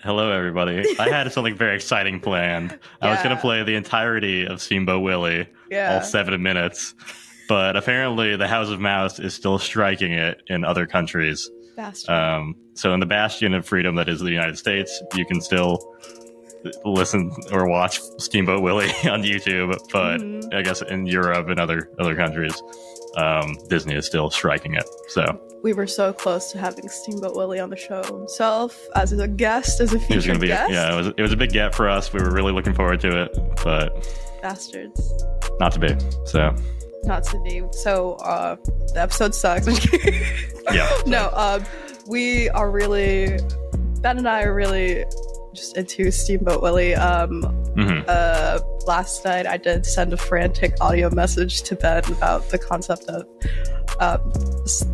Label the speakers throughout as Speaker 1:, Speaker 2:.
Speaker 1: Hello, everybody. I had something very exciting planned. I was going to play the entirety of Steamboat Willie, all 7 minutes, but apparently the House of Mouse is still striking it in other countries. So in the bastion of freedom that is the United States, you can still listen or watch Steamboat Willie on YouTube, but I guess in Europe and other countries, Disney is still striking it. So
Speaker 2: we were so close to having Steamboat Willie on the show himself as a guest, as a featured guest.
Speaker 1: It was a big get for us. We were really looking forward to it, but
Speaker 2: bastards,
Speaker 1: not to be. So
Speaker 2: the episode sucks. We are really, Ben and I are really just into Steamboat Willie. Last night I did send a frantic audio message to Ben about the concept of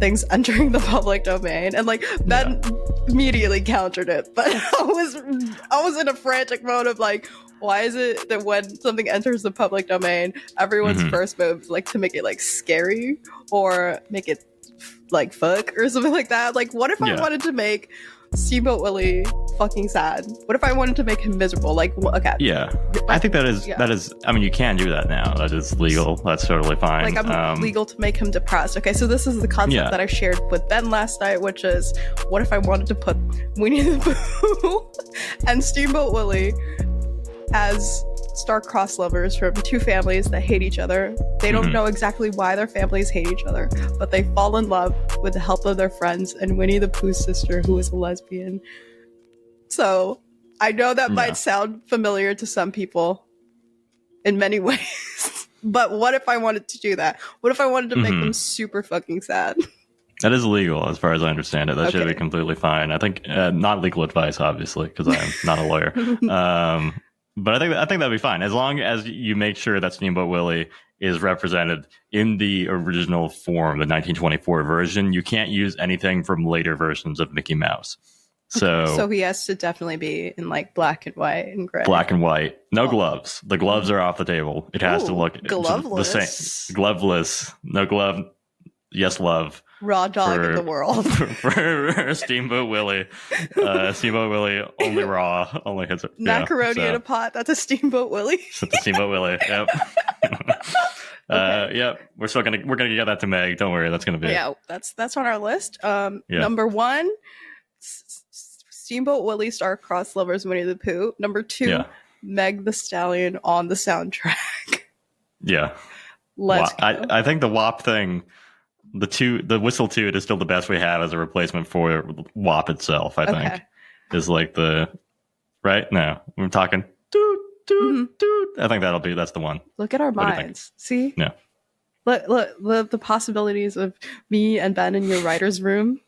Speaker 2: things entering the public domain, and Ben immediately countered it, but I was in a frantic mode of why is it that when something enters the public domain, everyone's first move is to make it scary or make it fuck or something like that? What if I wanted to make Steamboat Willie fucking sad? What if I wanted to make him miserable? I
Speaker 1: think that is I mean, you can do that now. That is legal. That's totally fine.
Speaker 2: I'm legal to make him depressed. Okay, so this is the concept that I shared with Ben last night, which is, what if I wanted to put Winnie the Pooh and Steamboat Willie as star-crossed lovers from two families that hate each other. They don't know exactly why their families hate each other, but they fall in love with the help of their friends and Winnie the Pooh's sister, who is a lesbian. So I know that might sound familiar to some people in many ways, but what if I wanted to do that? What if I wanted to make them super fucking sad?
Speaker 1: That is legal, as far as I understand it. That should be completely fine. I think not legal advice, obviously, because I'm not a lawyer. But I think that'd be fine, as long as you make sure that Steamboat Willie is represented in the original form, the 1924 version. You can't use anything from later versions of Mickey Mouse. So
Speaker 2: he has to definitely be in black and white and gray.
Speaker 1: Black and white. No gloves. The gloves are off the table. It has to look
Speaker 2: gloveless.
Speaker 1: The same. Gloveless. No glove. Yes, love.
Speaker 2: Raw dog in the world.
Speaker 1: for Steamboat Willie. Steamboat Willie, only raw. Only hits it.
Speaker 2: Macaroni in a pot. That's a Steamboat Willie.
Speaker 1: That's a Steamboat Willie. Yep. Yep. We're gonna get that to Meg. Don't worry. That's gonna be.
Speaker 2: Yeah, that's on our list. Number 1, Steamboat Willie star-crossed lovers Winnie the Pooh. Number 2, Meg the Stallion on the soundtrack.
Speaker 1: Yeah.
Speaker 2: Let's go.
Speaker 1: I think the WAP thing. The whistle toot is still the best we have as a replacement for WAP itself. I think is the right. No, we're talking toot toot toot. I think that's the one.
Speaker 2: Look at our minds. See, look the possibilities of me and Ben in your writer's room.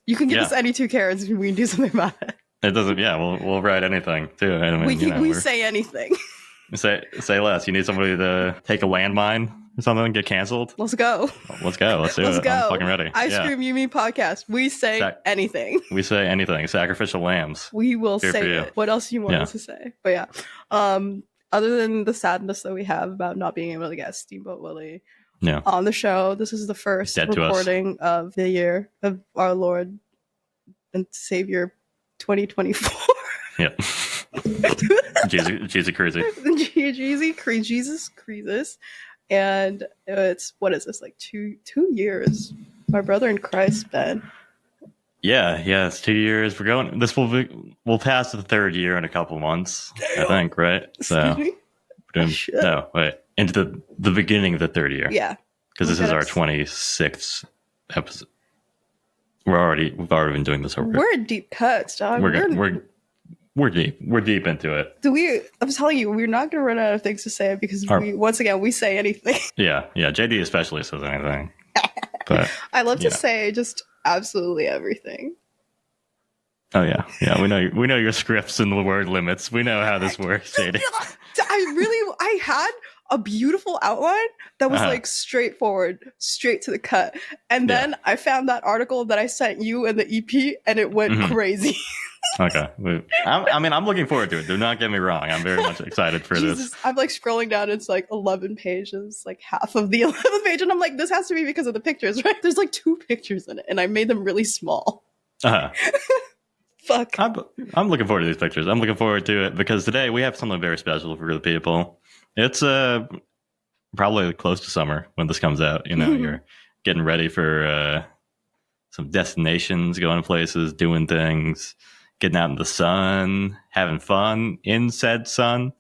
Speaker 2: You can give us any 2 carrots and we can do something about it.
Speaker 1: It doesn't. Yeah, we'll write anything too. I mean,
Speaker 2: we say anything.
Speaker 1: Say less. You need somebody to take a landmine or something and get canceled?
Speaker 2: Let's go.
Speaker 1: Let's do it.
Speaker 2: Go.
Speaker 1: I'm fucking ready.
Speaker 2: Ice Cream You Me podcast. We say anything.
Speaker 1: We say anything. Sacrificial lambs.
Speaker 2: We will say it. What else you want us to say? But other than the sadness that we have about not being able to get Steamboat Willie on the show, this is the first recording of the year of our Lord and Savior 2024.
Speaker 1: Yeah. Jesus crazy.
Speaker 2: Jesus Creases. And it's, what is this, 2 years? My brother in Christ, Ben.
Speaker 1: Yeah, it's 2 years. We'll pass the 3rd year in a couple months. Damn. I think, right?
Speaker 2: Excuse me?
Speaker 1: Into the beginning of the 3rd year.
Speaker 2: Yeah.
Speaker 1: Because this is our 26th episode. We've already been doing this over.
Speaker 2: We're in deep cuts, dog.
Speaker 1: We're deep into it.
Speaker 2: I'm telling you, we're not going to run out of things to say because we say anything.
Speaker 1: Yeah. JD especially says anything. But
Speaker 2: I love to say just absolutely everything.
Speaker 1: Oh yeah. We know your scripts and the word limits. We know how this works, JD.
Speaker 2: I had a beautiful outline that was straightforward, straight to the cut. And then I found that article that I sent you in the EP and it went crazy.
Speaker 1: Okay. I'm looking forward to it. Do not get me wrong. I'm very much excited for this.
Speaker 2: I'm scrolling down. It's 11 pages, half of the 11th page. And I'm this has to be because of the pictures, right? There's 2 pictures in it. And I made them really small. Fuck.
Speaker 1: I'm looking forward to these pictures. I'm looking forward to it because today we have something very special for the people. It's probably close to summer when this comes out. You know, you're getting ready for some destinations, going places, doing things, getting out in the sun, having fun in said sun,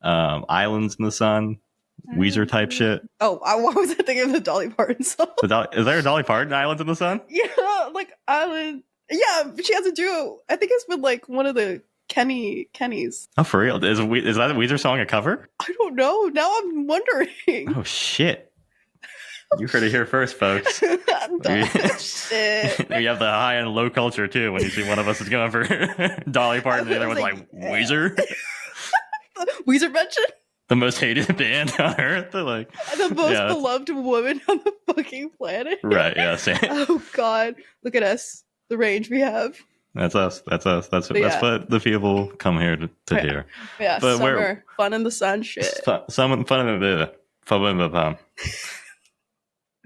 Speaker 1: islands in the sun, Weezer type shit.
Speaker 2: Oh, why was I thinking of the Dolly Parton song?
Speaker 1: Is there a Dolly Parton Islands in the Sun?
Speaker 2: Yeah, like island. Yeah, she has a duo. I think it's with like one of the Kennys.
Speaker 1: Oh, for real? Is that a Weezer song a cover?
Speaker 2: I don't know. Now I'm wondering.
Speaker 1: Oh shit! You heard it here first, folks.
Speaker 2: Shit.
Speaker 1: You have the high and low culture too. When you see one of us is going for Dolly Parton, and the other one's like Weezer.
Speaker 2: Weezer mention.
Speaker 1: The most hated band on earth. They're like
Speaker 2: the most beloved woman on the fucking planet.
Speaker 1: Right, yeah. Same.
Speaker 2: Oh god. Look at us. The range we have.
Speaker 1: That's us. That's what the people come here to hear.
Speaker 2: Yeah, but summer, fun in the sun shit.
Speaker 1: Fun in the fun.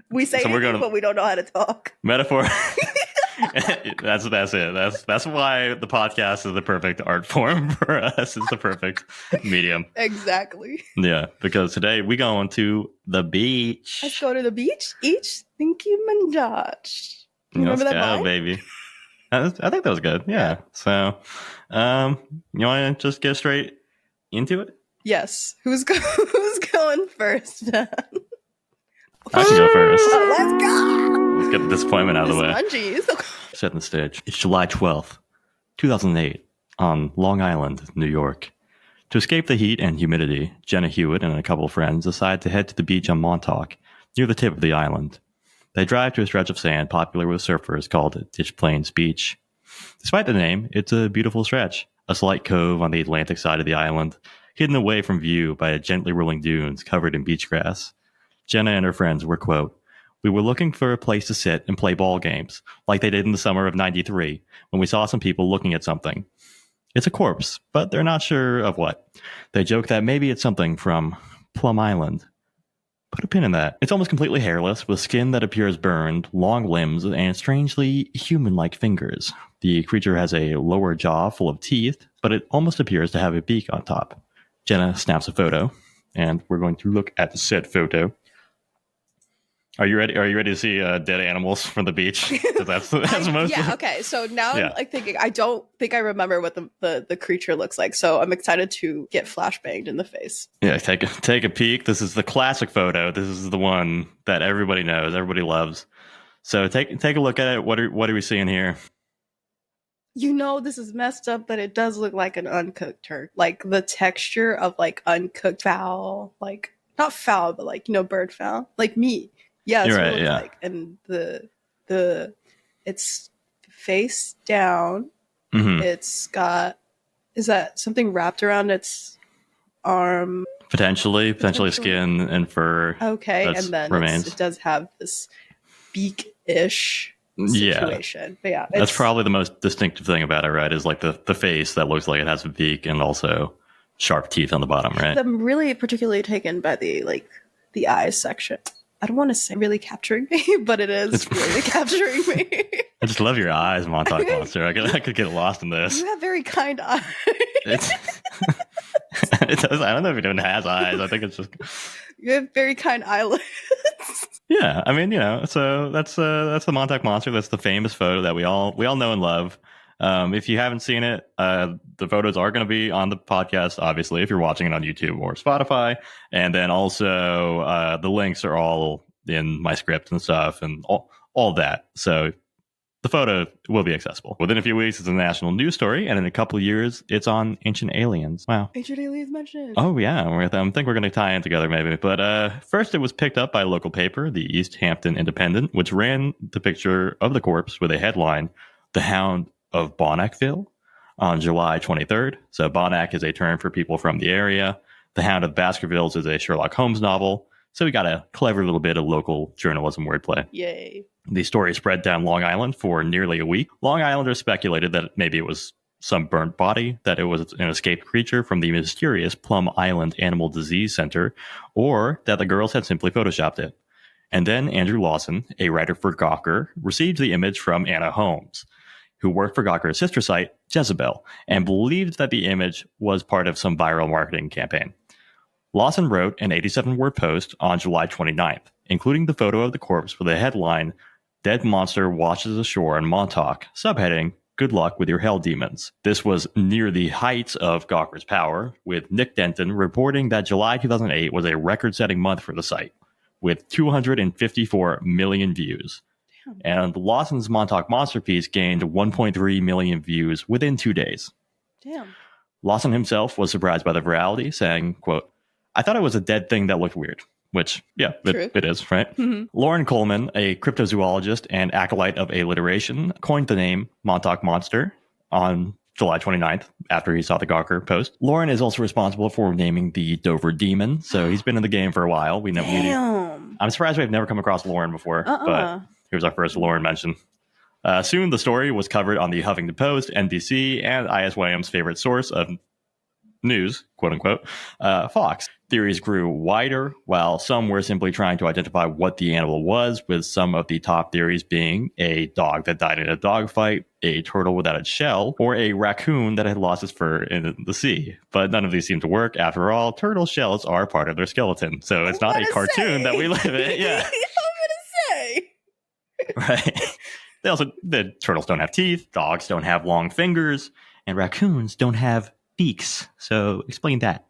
Speaker 2: We say so anything, but we don't know how to talk.
Speaker 1: Metaphor. That's it. That's why the podcast is the perfect art form for us. It's the perfect medium.
Speaker 2: Exactly.
Speaker 1: Yeah, because today we going to the beach.
Speaker 2: Let's go to the beach. Each Nicki Minaj. Remember that line?
Speaker 1: Baby. I think that was good. Yeah. So, you want to just get straight into it?
Speaker 2: Yes. Who's going first?
Speaker 1: I can go first.
Speaker 2: Let's go.
Speaker 1: Let's get the disappointment out of the way.
Speaker 2: Spongy.
Speaker 1: Setting the stage. It's July 12th, 2008, on Long Island, New York. To escape the heat and humidity, Jenna Hewitt and a couple of friends decide to head to the beach on Montauk, near the tip of the island. They drive to a stretch of sand popular with surfers called Ditch Plains Beach. Despite the name, it's a beautiful stretch, a slight cove on the Atlantic side of the island, hidden away from view by gently rolling dunes covered in beach grass. Jenna and her friends were, quote, "We were looking for a place to sit and play ball games, like they did in the summer of '93, when we saw some people looking at something. It's a corpse, but they're not sure of what. They joke that maybe it's something from Plum Island. Put a pin in that. It's almost completely hairless, with skin that appears burned, long limbs, and strangely human-like fingers. The creature has a lower jaw full of teeth, but it almost appears to have a beak on top." Jenna snaps a photo, and we're going to look at the said photo. Are you ready? Are you ready to see dead animals from the beach? That's the most.
Speaker 2: Yeah. Okay. So now I'm like thinking. I don't think I remember what the creature looks like. So I'm excited to get flashbanged in the face.
Speaker 1: Yeah. Take a peek. This is the classic photo. This is the one that everybody knows, everybody loves. So take a look at it. What are we seeing here?
Speaker 2: You know, this is messed up, but it does look like an uncooked turkey. Like the texture of like uncooked fowl, like not fowl, but like bird fowl, like meat. Yeah, that's what it looks like. And the it's face down. Mm-hmm. It's got, is that something wrapped around its arm? Potentially skin and fur. Okay, and then it does have this beak-ish situation. But yeah,
Speaker 1: that's probably the most distinctive thing about it, right? Is like the face that looks like it has a beak and also sharp teeth on the bottom, right?
Speaker 2: I'm really particularly taken by the eyes section. I don't want to say really capturing me, but it's really capturing me.
Speaker 1: I just love your eyes, Montauk Monster. I could get lost in this.
Speaker 2: You have very kind eyes.
Speaker 1: It does. I don't know if it even has eyes. I think it's just.
Speaker 2: You have very kind eyelids.
Speaker 1: Yeah, I mean, so that's the Montauk Monster. That's the famous photo that we all know and love. If you haven't seen it, the photos are going to be on the podcast, obviously, if you're watching it on YouTube or Spotify. And then also the links are all in my script and stuff and all that. So the photo will be accessible. Within a few weeks, it's a national news story. And in a couple of years, it's on Ancient Aliens. Wow.
Speaker 2: Ancient Aliens mentioned.
Speaker 1: Oh, yeah. I think we're going to tie in together maybe. But first, it was picked up by a local paper, the East Hampton Independent, which ran the picture of the corpse with a headline, "The Hound of Bonnackville," on July 23rd. So Bonnack is a term for people from the area. The Hound of Baskervilles is a Sherlock Holmes novel. So we got a clever little bit of local journalism wordplay.
Speaker 2: Yay.
Speaker 1: The story spread down Long Island for nearly a week. Long Islanders speculated that maybe it was some burnt body, that it was an escaped creature from the mysterious Plum Island Animal Disease Center, or that the girls had simply photoshopped it. And then Andrew Lawson, a writer for Gawker, received the image from Anna Holmes, who worked for Gawker's sister site, Jezebel, and believed that the image was part of some viral marketing campaign. Lawson wrote an 87-word post on July 29th, including the photo of the corpse with a headline, "Dead monster washes ashore in Montauk," subheading, "Good luck with your hell demons." This was near the heights of Gawker's power, with Nick Denton reporting that July 2008 was a record-setting month for the site, with 254 million views. And Lawson's Montauk Monster piece gained 1.3 million views within 2 days.
Speaker 2: Damn.
Speaker 1: Lawson himself was surprised by the virality, saying, quote, "I thought it was a dead thing that looked weird." Which, yeah, it is, right? Mm-hmm. Lauren Coleman, a cryptozoologist and acolyte of alliteration, coined the name Montauk Monster on July 29th after he saw the Gawker post. Lauren is also responsible for naming the Dover Demon, so he's been in the game for a while. We know. I'm surprised we've never come across Lauren before, but here's our first Lauren mention. Soon, the story was covered on the Huffington Post, NBC, and ISYM's favorite source of news, quote unquote, Fox. Theories grew wider, while some were simply trying to identify what the animal was, with some of the top theories being a dog that died in a dogfight, a turtle without its shell, or a raccoon that had lost its fur in the sea. But none of these seem to work. After all, turtle shells are part of their skeleton, so it's not a cartoon that we live in. Yeah,
Speaker 2: I'm gonna say.
Speaker 1: Right. The turtles don't have teeth, dogs don't have long fingers, and raccoons don't have beaks. So explain that.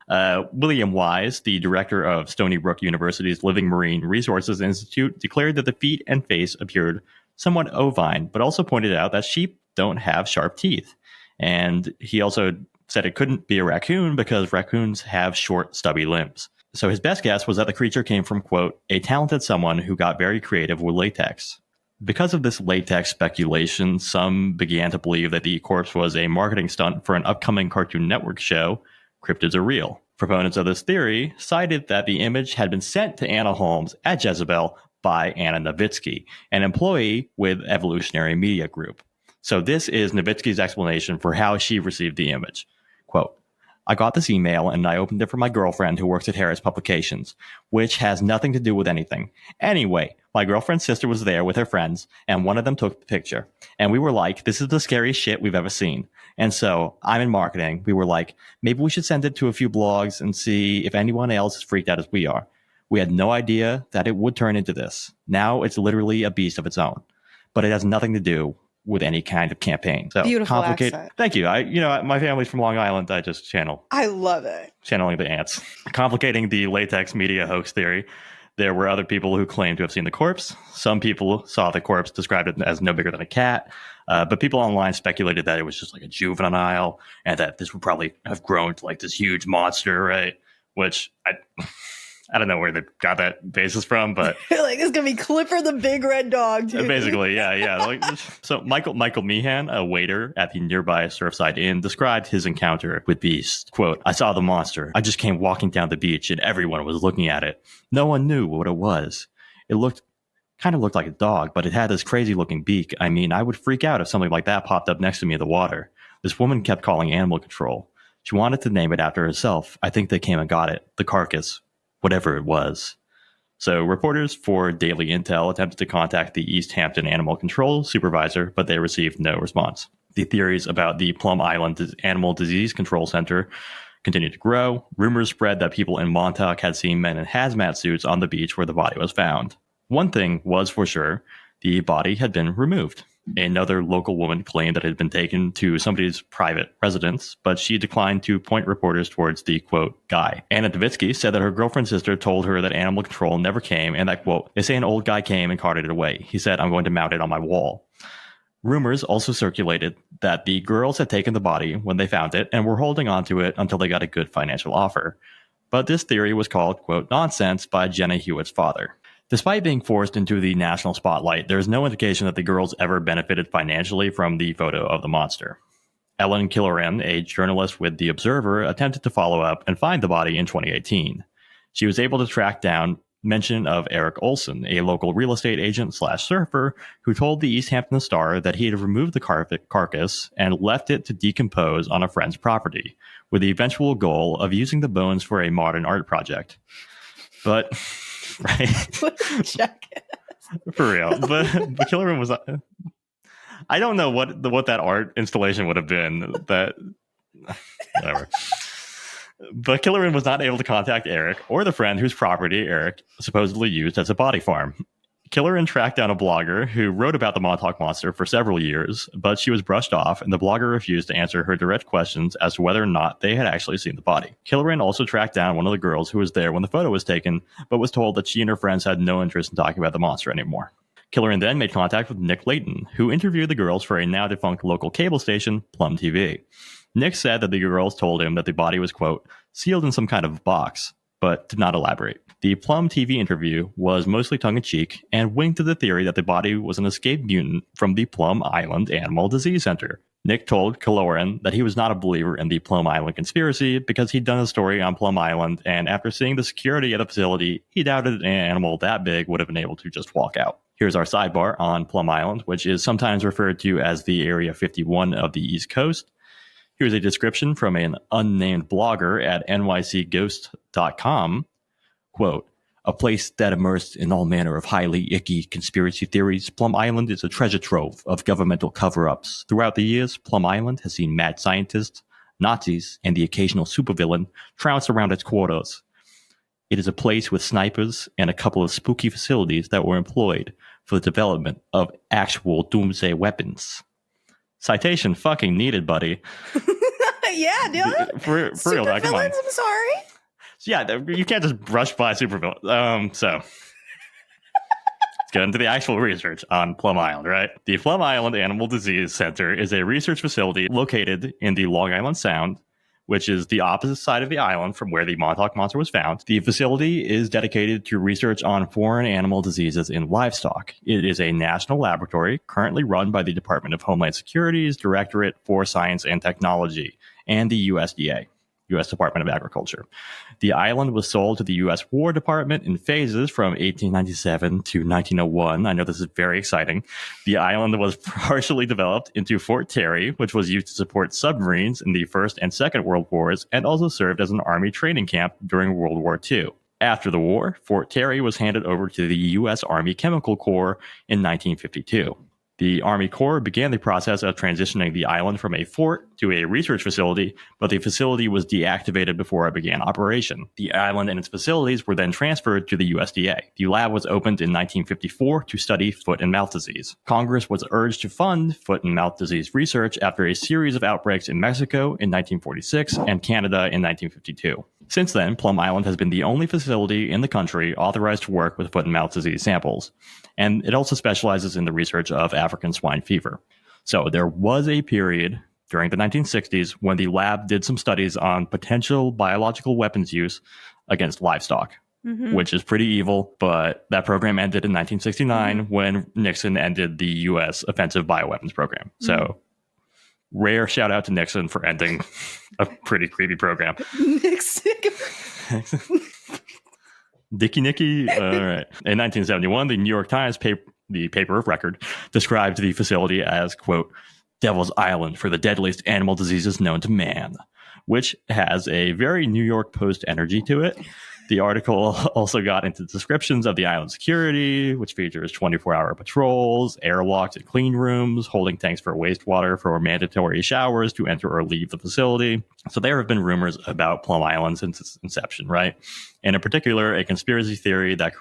Speaker 1: William Wise, the director of Stony Brook University's Living Marine Resources Institute, declared that the feet and face appeared somewhat ovine, but also pointed out that sheep don't have sharp teeth. And he also said it couldn't be a raccoon because raccoons have short, stubby limbs. So his best guess was that the creature came from, quote, "a talented someone who got very creative with latex." Because of this latex speculation, some began to believe that the corpse was a marketing stunt for an upcoming Cartoon Network show, Cryptids Are Real. Proponents of this theory cited that the image had been sent to Anna Holmes at Jezebel by Anna Nowitzki, an employee with Evolutionary Media Group. So this is Nowitzki's explanation for how she received the image. Quote, "I got this email and I opened it for my girlfriend who works at Harris Publications, which has nothing to do with anything. Anyway, my girlfriend's sister was there with her friends and one of them took the picture. And we were like, this is the scariest shit we've ever seen. And so I'm in marketing. We were like, maybe we should send it to a few blogs and see if anyone else is freaked out as we are. We had no idea that it would turn into this. Now it's literally a beast of its own, but it has nothing to do with any kind of campaign." So
Speaker 2: beautiful accent.
Speaker 1: Thank you. My family's from Long Island. I just channel.
Speaker 2: I love it.
Speaker 1: Channeling the ants. Complicating the latex media hoax theory, there were other people who claimed to have seen the corpse. Some people saw the corpse, described it as no bigger than a cat. But people online speculated that it was just like a juvenile and that this would probably have grown to like this huge monster, right? Which I don't know where they got that basis from, but
Speaker 2: like it's gonna be Clifford the big red dog, dude.
Speaker 1: Basically, yeah. So Michael Meehan, a waiter at the nearby Surfside Inn, described his encounter with Beast. Quote, "I saw the monster. I just came walking down the beach and everyone was looking at it. No one knew what it was. It kind of looked like a dog, but it had this crazy looking beak. I mean, I would freak out if something like that popped up next to me in the water. This woman kept calling animal control. She wanted to name it after herself. I think they came and got it. The carcass. Whatever it was." So reporters for Daily Intel attempted to contact the East Hampton Animal Control supervisor, but they received no response. The theories about the Plum Island Animal Disease Control Center continued to grow. Rumors spread that people in Montauk had seen men in hazmat suits on the beach where the body was found. One thing was for sure, the body had been removed. Another local woman claimed that it had been taken to somebody's private residence, but she declined to point reporters towards the, quote, guy. Anna Nowitzki said that her girlfriend's sister told her that animal control never came and that, quote, "they say an old guy came and carted it away. He said, I'm going to mount it on my wall." Rumors also circulated that the girls had taken the body when they found it and were holding on to it until they got a good financial offer. But this theory was called, quote, nonsense by Jenna Hewitt's father. Despite being forced into the national spotlight, there is no indication that the girls ever benefited financially from the photo of the monster. Ellen Killoran, a journalist with The Observer, attempted to follow up and find the body in 2018. She was able to track down mention of Eric Olson, a local real estate agent / surfer, who told the East Hampton Star that he had removed the carcass and left it to decompose on a friend's property, with the eventual goal of using the bones for a modern art project. But... right.
Speaker 2: What a jackass.
Speaker 1: For real. But Killoran was... I don't know what that art installation would have been. That whatever. But Killoran was not able to contact Eric or the friend whose property Eric supposedly used as a body farm. Killoran tracked down a blogger who wrote about the Montauk Monster for several years, but she was brushed off, and the blogger refused to answer her direct questions as to whether or not they had actually seen the body. Killoran also tracked down one of the girls who was there when the photo was taken, but was told that she and her friends had no interest in talking about the monster anymore. Killoran then made contact with Nick Layton, who interviewed the girls for a now-defunct local cable station, Plum TV. Nick said that the girls told him that the body was, quote, sealed in some kind of box, but did not elaborate. The Plum TV interview was mostly tongue-in-cheek and winked to the theory that the body was an escaped mutant from the Plum Island Animal Disease Center. Nick told Killoran that he was not a believer in the Plum Island conspiracy because he'd done a story on Plum Island, and after seeing the security at the facility, he doubted an animal that big would have been able to just walk out. Here's our sidebar on Plum Island, which is sometimes referred to as the Area 51 of the East Coast. Here's a description from an unnamed blogger at nycghost.com. Quote, a place that immersed in all manner of highly icky conspiracy theories, Plum Island is a treasure trove of governmental cover-ups. Throughout the years, Plum Island has seen mad scientists, Nazis, and the occasional supervillain trounce around its quarters. It is a place with snipers and a couple of spooky facilities that were employed for the development of actual doomsday weapons. Citation fucking needed, buddy.
Speaker 2: Yeah, dude.
Speaker 1: For real, though, come on.
Speaker 2: I'm sorry.
Speaker 1: So yeah, you can't just brush by supervillain. So let's get into the actual research on Plum Island, right? The Plum Island Animal Disease Center is a research facility located in the Long Island Sound, which is the opposite side of the island from where the Montauk Monster was found. The facility is dedicated to research on foreign animal diseases in livestock. It is a national laboratory currently run by the Department of Homeland Security's Directorate for Science and Technology and the USDA, U.S. Department of Agriculture. The island was sold to the U.S. War Department in phases from 1897 to 1901. I know this is very exciting. The island was partially developed into Fort Terry, which was used to support submarines in the First and Second World Wars, and also served as an Army training camp during World War II. After the war, Fort Terry was handed over to the U.S. Army Chemical Corps in 1952. The Army Corps began the process of transitioning the island from a fort to a research facility, but the facility was deactivated before it began operation. The island and its facilities were then transferred to the USDA. The lab was opened in 1954 to study foot and mouth disease. Congress was urged to fund foot and mouth disease research after a series of outbreaks in Mexico in 1946 and Canada in 1952. Since then, Plum Island has been the only facility in the country authorized to work with foot and mouth disease samples, and it also specializes in the research of African swine fever. So there was a period during the 1960s when the lab did some studies on potential biological weapons use against livestock, which is pretty evil, but that program ended in 1969 when Nixon ended the U.S. offensive bioweapons program. So rare shout out to Nixon for ending a pretty creepy program.
Speaker 2: Nixon.
Speaker 1: Dicky Nicky. All right. In 1971, the New York Times, the paper of record, described the facility as, quote, Devil's Island for the deadliest animal diseases known to man, which has a very New York Post energy to it. The article also got into descriptions of the island security, which features 24-hour patrols, airlocks and clean rooms, holding tanks for wastewater for mandatory showers to enter or leave the facility. So there have been rumors about Plum Island since its inception, right? And in particular, a conspiracy theory that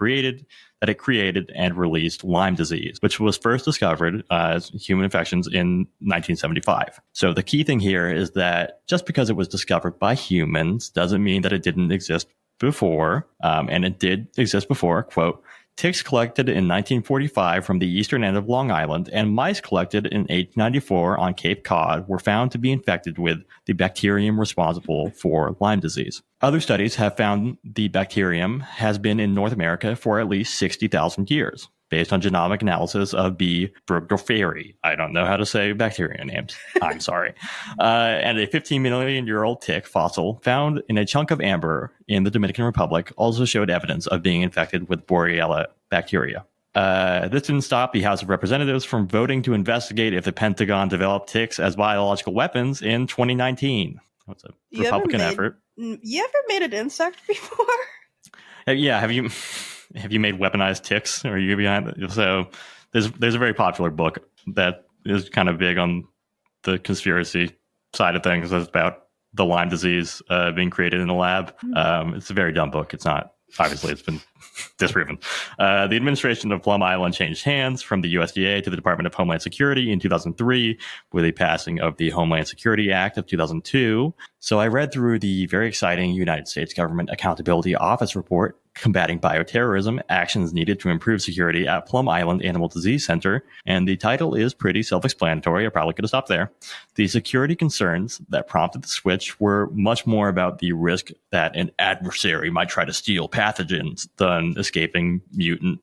Speaker 1: it created and released Lyme disease, which was first discovered as human infections in 1975. So the key thing here is that just because it was discovered by humans doesn't mean that it didn't exist before, and it did exist before, quote, ticks collected in 1945 from the eastern end of Long Island and mice collected in 1894 on Cape Cod were found to be infected with the bacterium responsible for Lyme disease. Other studies have found the bacterium has been in North America for at least 60,000 years, based on genomic analysis of B. burgdorferi. I don't know how to say bacteria names. I'm sorry. And a 15 million-year-old tick fossil found in a chunk of amber in the Dominican Republic also showed evidence of being infected with Borrelia bacteria. This didn't stop the House of Representatives from voting to investigate if the Pentagon developed ticks as biological weapons in 2019. That's a Republican effort.
Speaker 2: You ever made an insect before?
Speaker 1: Yeah, have you made weaponized ticks? Or are you behind it? So there's a very popular book that is kind of big on the conspiracy side of things. It's about the Lyme disease being created in the lab. It's a very dumb book. It's not. Obviously, it's been disproven. The administration of Plum Island changed hands from the USDA to the Department of Homeland Security in 2003 with the passing of the Homeland Security Act of 2002. So I read through the very exciting United States Government Accountability Office report, Combating Bioterrorism, Actions Needed to Improve Security at Plum Island Animal Disease Center, and the title is pretty self-explanatory. I probably could have stopped there. The security concerns that prompted the switch were much more about the risk that an adversary might try to steal pathogens than escaping mutant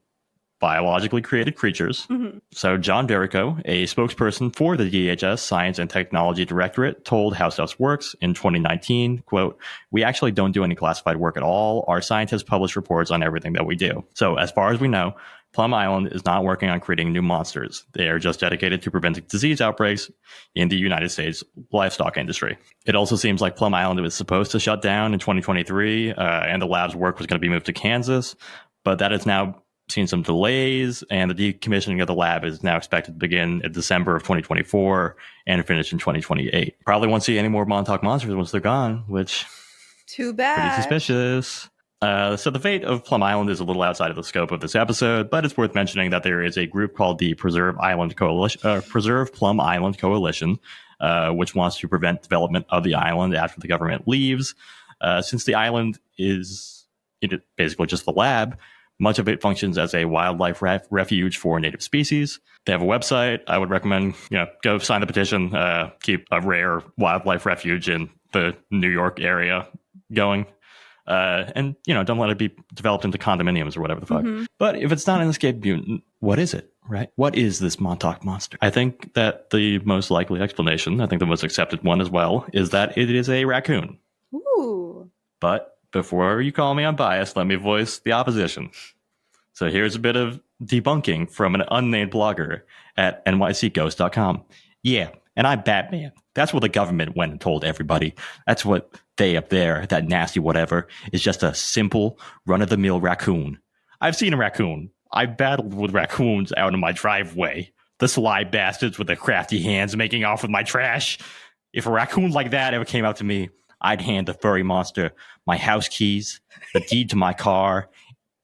Speaker 1: biologically created creatures. So John Verrico, a spokesperson for the DHS Science and Technology Directorate, told How Stuff Works in 2019, quote, "We actually don't do any classified work at all. Our scientists publish reports on everything that we do. So as far as we know, Plum Island is not working on creating new monsters. They are just dedicated to preventing disease outbreaks in the United States livestock industry." It also seems like Plum Island was supposed to shut down in 2023, and the lab's work was going to be moved to Kansas, but that is now seen some delays, and the decommissioning of the lab is now expected to begin in December of 2024 and finish in 2028. Probably won't see any more Montauk Monsters once they're gone, which
Speaker 2: too bad.
Speaker 1: Pretty suspicious. So the fate of Plum Island is a little outside of the scope of this episode, but it's worth mentioning that there is a group called the Preserve Plum Island Coalition, which wants to prevent development of the island after the government leaves. Since the island is basically just the lab, much of it functions as a wildlife refuge for native species. They have a website. I would recommend, go sign the petition, keep a rare wildlife refuge in the New York area going. And, don't let it be developed into condominiums or whatever the fuck. But if it's not an escaped mutant, what is it, right? What is this Montauk Monster? I think that the most likely explanation, I think the most accepted one as well, is that it is a raccoon.
Speaker 2: Ooh.
Speaker 1: But before you call me unbiased, let me voice the opposition. So here's a bit of debunking from an unnamed blogger at nycghost.com. Yeah, and I'm Batman. That's what the government went and told everybody. That's what they up there, that nasty whatever, is just a simple, run-of-the-mill raccoon. I've seen a raccoon. I've battled with raccoons out in my driveway. The sly bastards with their crafty hands making off with my trash. If a raccoon like that ever came out to me, I'd hand the furry monster my house keys, the deed to my car,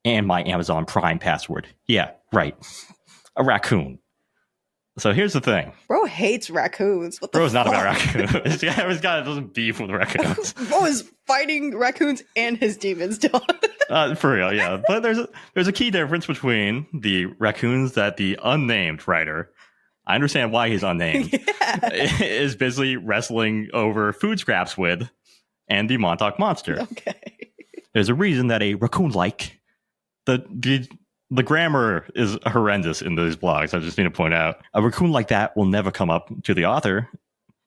Speaker 1: and my Amazon Prime password. Yeah, right. A raccoon. So here's the thing.
Speaker 2: Bro hates raccoons. What the
Speaker 1: Bro's
Speaker 2: fuck?
Speaker 1: not about raccoons. Yeah, this guy doesn't beef with raccoons.
Speaker 2: Bro is fighting raccoons and his demons, dog.
Speaker 1: For real, yeah. But there's a key difference between the raccoons that the unnamed writer, I understand why he's unnamed, is busy wrestling over food scraps with, and the Montauk Monster.
Speaker 2: Okay.
Speaker 1: There's a reason that a raccoon-like, the grammar is horrendous in these blogs. I just need to point out. A raccoon like that will never come up to the author.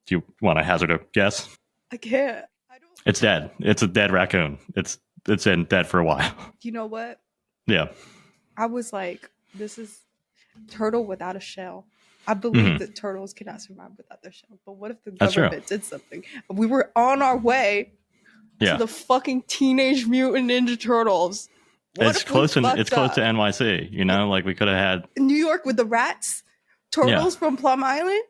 Speaker 1: Do you want to hazard a guess?
Speaker 2: I can't. I don't.
Speaker 1: It's dead. It's a dead raccoon. It's been dead for a while.
Speaker 2: You know what?
Speaker 1: Yeah.
Speaker 2: I was like, this is turtle without a shell. I believe that turtles cannot survive without their shell. But what if the government did something? We were on our way to the fucking Teenage Mutant Ninja Turtles.
Speaker 1: It's close to NYC. Like we could have had
Speaker 2: New York with the rats, turtles from Plum Island.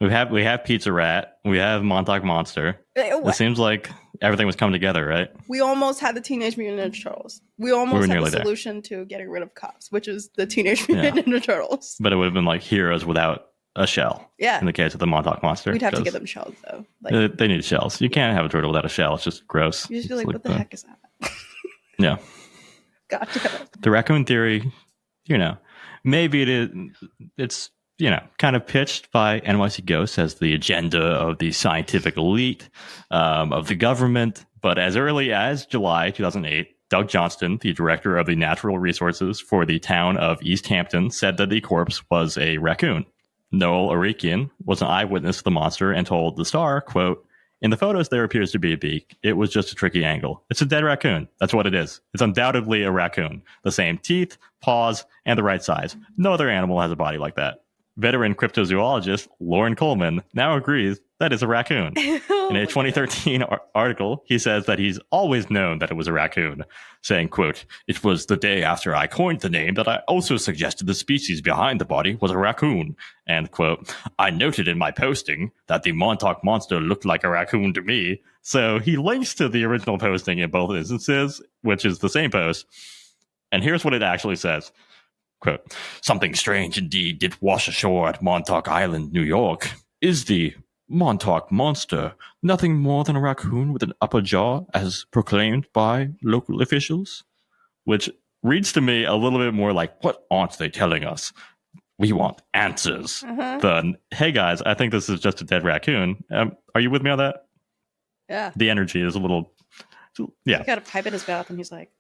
Speaker 1: We have Pizza Rat. We have Montauk Monster. It seems like everything was coming together, right?
Speaker 2: We almost had the Teenage Mutant Ninja Turtles. We almost had the solution to getting rid of cops, which is the Teenage Mutant Ninja Turtles.
Speaker 1: But it would have been like heroes without a shell.
Speaker 2: Yeah.
Speaker 1: In the case of the Montauk Monster.
Speaker 2: We'd have to give them shells, though.
Speaker 1: They need shells. You can't have a turtle without a shell. It's just gross.
Speaker 2: You just feel like, what the heck is that?
Speaker 1: Yeah.
Speaker 2: Gotcha.
Speaker 1: The raccoon theory, maybe it's kind of pitched by NYC Ghosts as the agenda of the scientific elite of the government. But as early as July 2008, Doug Johnston, the director of the natural resources for the town of East Hampton, said that the corpse was a raccoon. Noel Arikian was an eyewitness to the monster and told The Star, quote, "In the photos, there appears to be a beak. It was just a tricky angle. It's a dead raccoon. That's what it is. It's undoubtedly a raccoon. The same teeth, paws, and the right size. No other animal has a body like that." Veteran cryptozoologist Lauren Coleman now agrees that is a raccoon. In a 2013 article, he says that he's always known that it was a raccoon, saying, quote, "It was the day after I coined the name that I also suggested the species behind the body was a raccoon." And quote, "I noted in my posting that the Montauk Monster looked like a raccoon to me." So he links to the original posting in both instances, which is the same post. And here's what it actually says. Quote, "Something strange indeed did wash ashore at Montauk Island, New York. Is the Montauk Monster nothing more than a raccoon with an upper jaw as proclaimed by local officials?" Which reads to me a little bit more like, what aren't they telling us? We want answers. Than, hey guys, I think this is just a dead raccoon. Are you with me on that?
Speaker 2: Yeah.
Speaker 1: The energy is a little, yeah.
Speaker 2: He got a pipe in his mouth and he's like,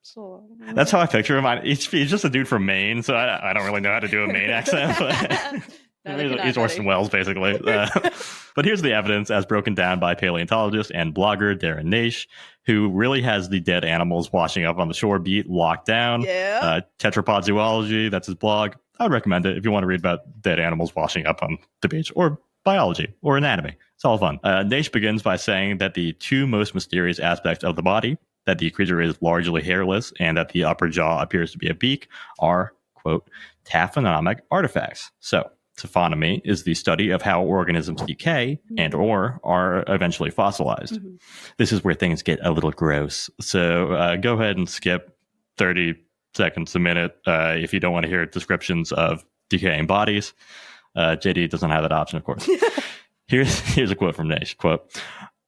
Speaker 2: so.
Speaker 1: That's how I picture him. He's just a dude from Maine, so I don't really know how to do a Maine accent. But he's Orson Welles, basically. But here's the evidence as broken down by paleontologist and blogger Darren Naish, who really has the dead animals washing up on the shore beat locked down.
Speaker 2: Yeah.
Speaker 1: Tetrapod Zoology, that's his blog. I would recommend it if you want to read about dead animals washing up on the beach, or biology, or anatomy. It's all fun. Naish begins by saying that the two most mysterious aspects of the body, that the creature is largely hairless and that the upper jaw appears to be a beak, are, quote, taphonomic artifacts. So, taphonomy is the study of how organisms decay and or are eventually fossilized. This is where things get a little gross. So go ahead and skip 30 seconds a minute if you don't want to hear descriptions of decaying bodies. JD doesn't have that option, of course. Here's a quote from Naish. Quote,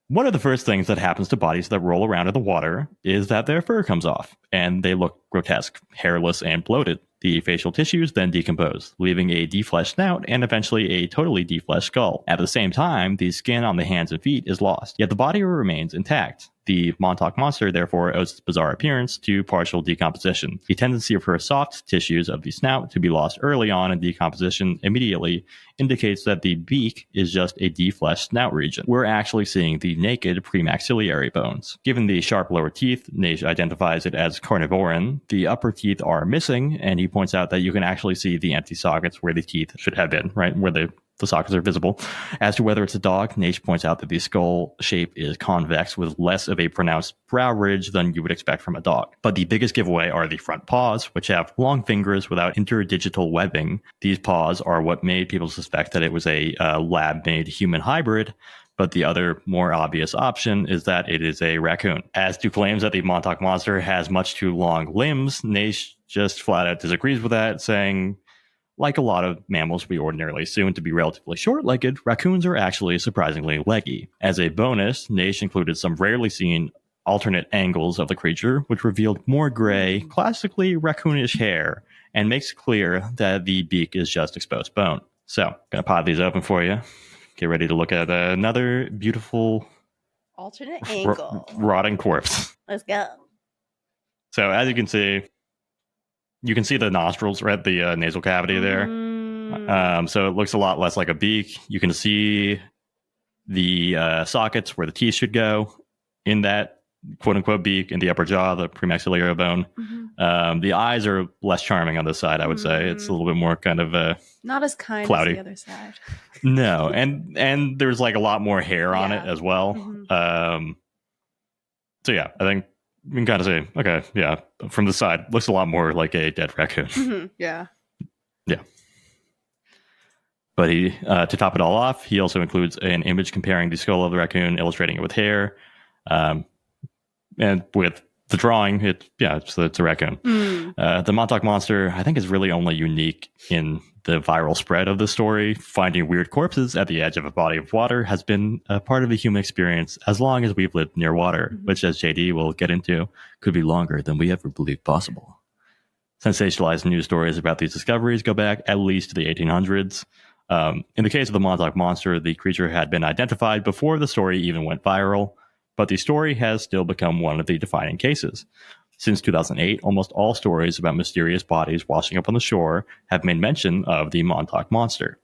Speaker 1: "One of the first things that happens to bodies that roll around in the water is that their fur comes off, and they look grotesque, hairless, and bloated. The facial tissues then decompose, leaving a defleshed snout and eventually a totally defleshed skull. At the same time, the skin on the hands and feet is lost, yet the body remains intact. The Montauk Monster therefore owes its bizarre appearance to partial decomposition. The tendency for soft tissues of the snout to be lost early on in decomposition immediately indicates that the beak is just a defleshed snout region. We're actually seeing the naked premaxillary bones. Given the sharp lower teeth, Naish identifies it as carnivoran. The upper teeth are missing, and he points out that you can actually see the empty sockets where the teeth should have been, right? Where the sockets are visible. As to whether it's a dog, Naish points out that the skull shape is convex with less of a pronounced brow ridge than you would expect from a dog. But the biggest giveaway are the front paws, which have long fingers without interdigital webbing. These paws are what made people suspect that it was a lab-made human hybrid, but the other, more obvious option is that it is a raccoon. As to claims that the Montauk Monster has much too long limbs, Naish just flat out disagrees with that, saying, like a lot of mammals we ordinarily assume to be relatively short-legged, raccoons are actually surprisingly leggy. As a bonus, Naish included some rarely seen alternate angles of the creature, which revealed more gray, classically raccoonish hair, and makes it clear that the beak is just exposed bone. So, gonna pop these open for you. Get ready to look at another beautiful
Speaker 2: alternate angle
Speaker 1: rotting corpse.
Speaker 2: Let's go.
Speaker 1: So, as you can see the nostrils, right? The nasal cavity there. So it looks a lot less like a beak. You can see the sockets where the teeth should go in that quote-unquote beak in the upper jaw, the premaxillary bone. The eyes are less charming on this side, I would say. It's a little bit more kind of
Speaker 2: not as kind
Speaker 1: cloudy.
Speaker 2: as the other side.
Speaker 1: No, and there's like a lot more hair on it as well. So yeah, I think you can kind of say, okay, yeah, from the side, looks a lot more like a dead raccoon.
Speaker 2: Yeah.
Speaker 1: But he, to top it all off, he also includes an image comparing the skull of the raccoon, illustrating it with hair, and with the drawing, it's a raccoon. The Montauk Monster, I think, is really only unique in the viral spread of the story. Finding weird corpses at the edge of a body of water has been a part of the human experience as long as we've lived near water, which, as JD will get into, could be longer than we ever believed possible. Sensationalized news stories about these discoveries go back at least to the 1800s. In the case of the Montauk Monster, the creature had been identified before the story even went viral, but the story has still become one of the defining cases. Since 2008, almost all stories about mysterious bodies washing up on the shore have made mention of the Montauk Monster.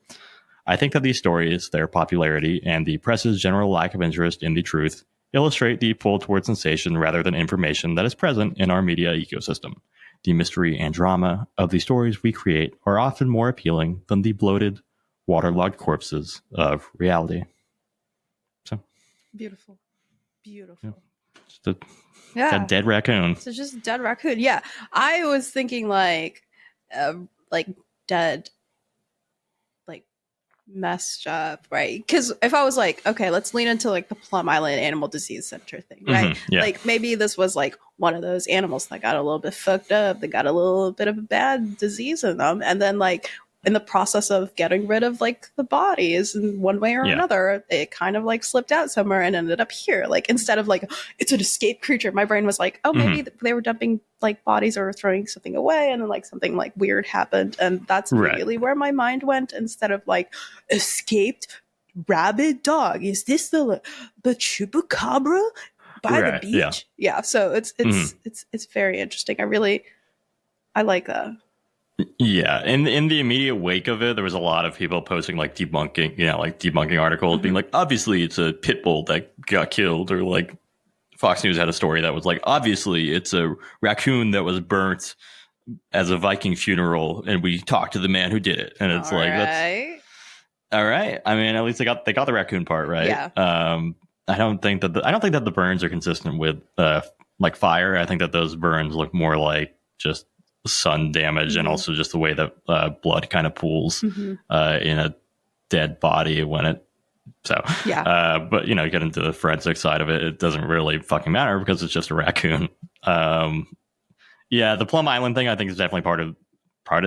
Speaker 1: I think that these stories, their popularity, and the press's general lack of interest in the truth illustrate the pull toward sensation rather than information that is present in our media ecosystem. The mystery and drama of the stories we create are often more appealing than the bloated, waterlogged corpses of reality.
Speaker 2: Beautiful.
Speaker 1: Just a dead raccoon.
Speaker 2: So just dead raccoon. Yeah, I was thinking like dead, like messed up, right? Because if I was like, okay, let's lean into like the Plum Island Animal Disease Center thing, right?
Speaker 1: Mm-hmm, yeah.
Speaker 2: Like maybe this was like one of those animals that got a little bit fucked up, they got a little bit of a bad disease in them, and then like in the process of getting rid of like the bodies in one way or another, it kind of like slipped out somewhere and ended up here. Like instead of like it's an escaped creature, my brain was like, oh, maybe they were dumping like bodies or throwing something away, and then like something like weird happened, and that's immediately where my mind went. Instead of like escaped rabid dog, is this the chupacabra by the beach? Yeah. So it's very interesting. I like that.
Speaker 1: Yeah, and in the immediate wake of it, there was a lot of people posting like debunking articles, being like, obviously it's a pit bull that got killed, or like Fox News had a story that was like, obviously it's a raccoon that was burnt as a Viking funeral, and we talked to the man who did it, and it's that's all right. I mean, at least they got the raccoon part right.
Speaker 2: Yeah.
Speaker 1: I don't think that the burns are consistent with like fire. I think that those burns look more like just sun damage, and also just the way that blood kind of pools in a dead body when it but get into the forensic side of it, it doesn't really fucking matter because it's just a raccoon. The Plum Island thing I think is definitely part of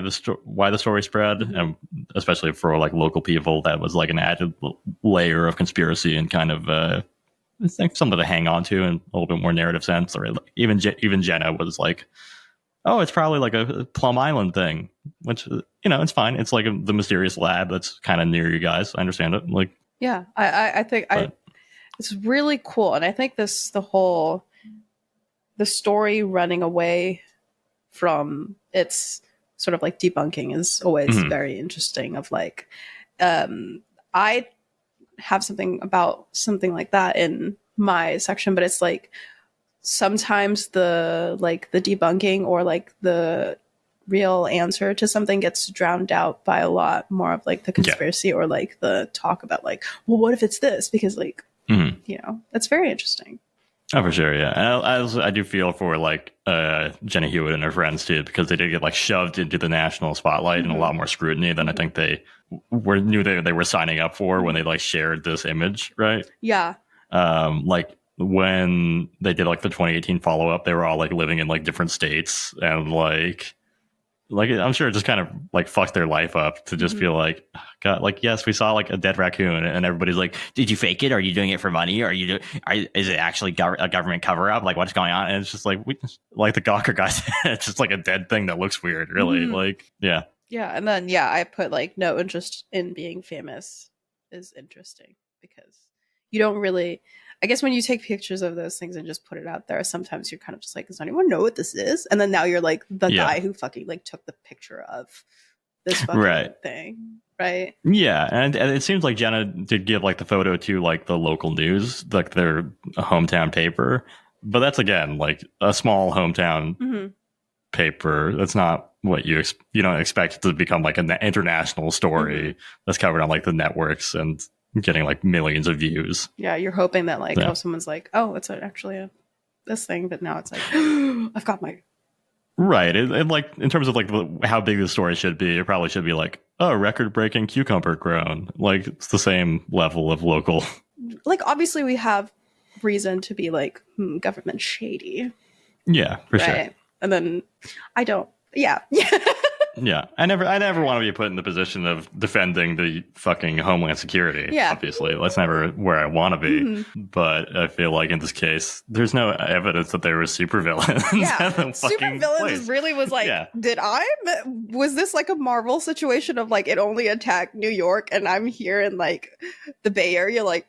Speaker 1: the why the story spread, and especially for like local people, that was like an added layer of conspiracy and kind of something to hang on to in a little bit more narrative sense. Or like, even Jenna was like, oh, it's probably like a Plum Island thing, which, it's fine. It's like the mysterious lab that's kind of near you guys. I understand it. Like,
Speaker 2: yeah, I think it's really cool. And I think the story running away from its sort of like debunking is always very interesting. Of like, I have something about something like that in my section, but it's like, sometimes the debunking or like the real answer to something gets drowned out by a lot more of like the conspiracy or like the talk about like, well, what if it's this? Because like, that's very interesting.
Speaker 1: Oh, for sure. Yeah. And I do feel for like Jenna Hewitt and her friends too, because they did get like shoved into the national spotlight and a lot more scrutiny than I think they knew they were signing up for when they like shared this image. Right.
Speaker 2: Yeah.
Speaker 1: Like, when they did like the 2018 follow-up, they were all like living in like different states, and like I'm sure it just kind of like fucked their life up to just feel like, God, like, yes, we saw like a dead raccoon, and everybody's like, did you fake it? Are you doing it for money? Is it actually a government cover-up? Like, what's going on? And it's just like, like the Gawker guy said, it's just like a dead thing that looks weird, really. Like, yeah.
Speaker 2: Yeah, and then I put like no interest in being famous is interesting, because you don't really, I guess when you take pictures of those things and just put it out there, sometimes you're kind of just like, does anyone know what this is? And then now you're like the guy who fucking like took the picture of this fucking thing, right? Yeah,
Speaker 1: and it seems like Jenna did give like the photo to like the local news, like their hometown paper, but that's again like a small hometown paper. That's not what you don't expect it to become like an international story that's covered on like the networks and getting like millions of views.
Speaker 2: Yeah, you're hoping that like someone's like, oh, it's actually this thing, but now it's like, I've got my
Speaker 1: right. And like in terms of like how big the story should be, it probably should be like, oh, record-breaking cucumber grown. Like it's the same level of local.
Speaker 2: Like obviously we have reason to be like government shady.
Speaker 1: Yeah, for sure.
Speaker 2: And then I don't. Yeah.
Speaker 1: Yeah, I never want to be put in the position of defending the fucking Homeland Security.
Speaker 2: Yeah,
Speaker 1: obviously, that's never where I want to be. But I feel like in this case, there's no evidence that there were supervillains.
Speaker 2: Yeah, supervillains really was like, was this like a Marvel situation of like it only attacked New York and I'm here in like the Bay Area, like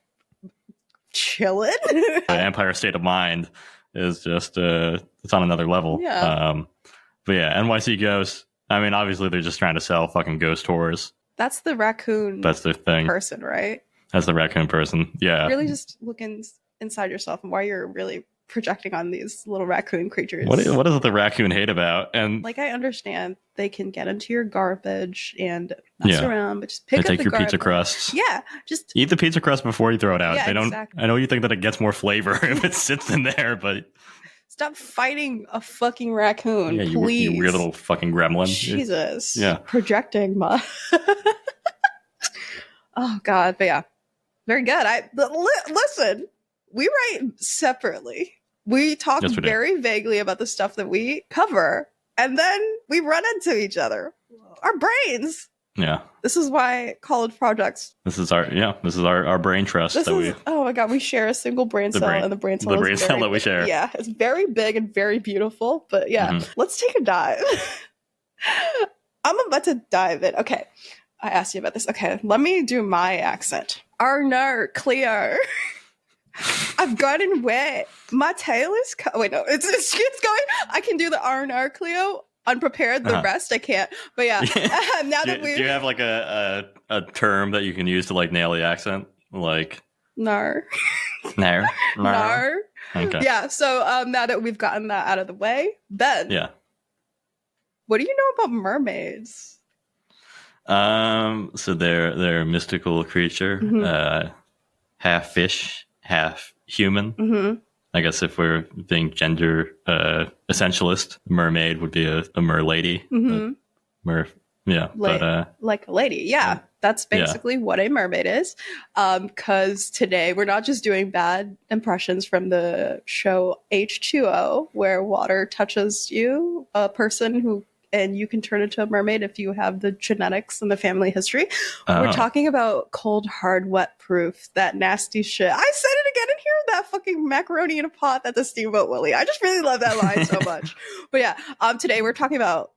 Speaker 2: chilling?
Speaker 1: The Empire State of Mind is just it's on another level.
Speaker 2: Yeah.
Speaker 1: But yeah, NYC Ghosts. I mean, obviously, they're just trying to sell fucking ghost tours.
Speaker 2: That's the raccoon.
Speaker 1: That's their thing.
Speaker 2: Person, right?
Speaker 1: That's the raccoon person. Yeah.
Speaker 2: Really, just look inside yourself and why you're really projecting on these little raccoon creatures.
Speaker 1: What does the raccoon hate about? And
Speaker 2: like, I understand they can get into your garbage and mess around, but just pick up
Speaker 1: take
Speaker 2: the
Speaker 1: your
Speaker 2: garbage.
Speaker 1: Pizza crusts.
Speaker 2: Yeah, just
Speaker 1: eat the pizza crust before you throw it out.
Speaker 2: Yeah,
Speaker 1: they don't.
Speaker 2: exactly.
Speaker 1: I know you think that it gets more flavor if it sits in there, but
Speaker 2: stop fighting a fucking raccoon, please.
Speaker 1: You weird little fucking gremlin.
Speaker 2: Jesus.
Speaker 1: Yeah.
Speaker 2: Projecting my. Oh God, but yeah, very good. Listen. We write separately. We talk very vaguely about the stuff that we cover, and then we run into each other. Our brains.
Speaker 1: Yeah.
Speaker 2: This is why college projects.
Speaker 1: This is our brain trust.
Speaker 2: Oh my God, we share a single brain cell, and the brain cell
Speaker 1: that we share.
Speaker 2: Yeah, it's very big and very beautiful. But yeah, let's take a dive. I'm about to dive in. Okay, I asked you about this. Okay, let me do my accent. Arnar, Cleo. I've gotten wet. My tail is wait, no, it's going. I can do the R&R Cleo unprepared. The rest I can't. But yeah, now that we
Speaker 1: do you have like a term that you can use to like nail the accent? Like
Speaker 2: nar. Okay. Yeah. So now that we've gotten that out of the way, Ben.
Speaker 1: Yeah.
Speaker 2: What do you know about mermaids?
Speaker 1: So they're a mystical creature, half fish, half human. I guess if we're being gender essentialist, mermaid would be a merlady.
Speaker 2: Like a lady. Yeah, that's basically what a mermaid is. Because today we're not just doing bad impressions from the show H2O, where water touches you, a person and you can turn into a mermaid if you have the genetics and the family history. We're talking about cold, hard, wet proof, that nasty shit. I said it again in here, that fucking macaroni in a pot, that's a Steamboat Willie. I just really love that line so much. But yeah, today we're talking about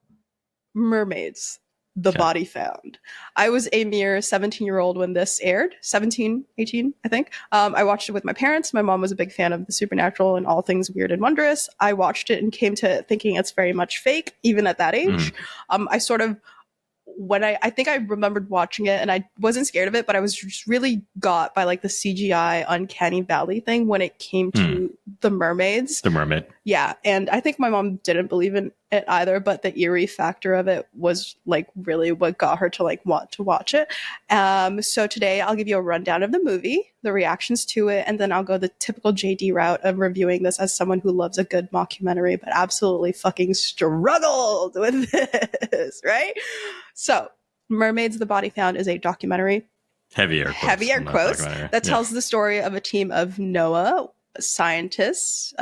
Speaker 2: mermaids. The Body Found. I was a mere 17-year-old when this aired. 17, 18, I think. I watched it with my parents. My mom was a big fan of the supernatural and all things weird and wondrous. I watched it and came to thinking it's very much fake, even at that age. I sort of, I think I remembered watching it and I wasn't scared of it, but I was just really got by like the CGI uncanny valley thing when it came to the mermaids.
Speaker 1: The mermaid.
Speaker 2: Yeah. And I think my mom didn't believe in it either, but the eerie factor of it was like really what got her to like want to watch it. So today I'll give you a rundown of the movie, the reactions to it, and then I'll go the typical JD route of reviewing this as someone who loves a good mockumentary, but absolutely fucking struggled with this, right? So Mermaids, The Body Found is a documentary.
Speaker 1: Heavy air quotes.
Speaker 2: That tells the story of a team of NOAA scientists,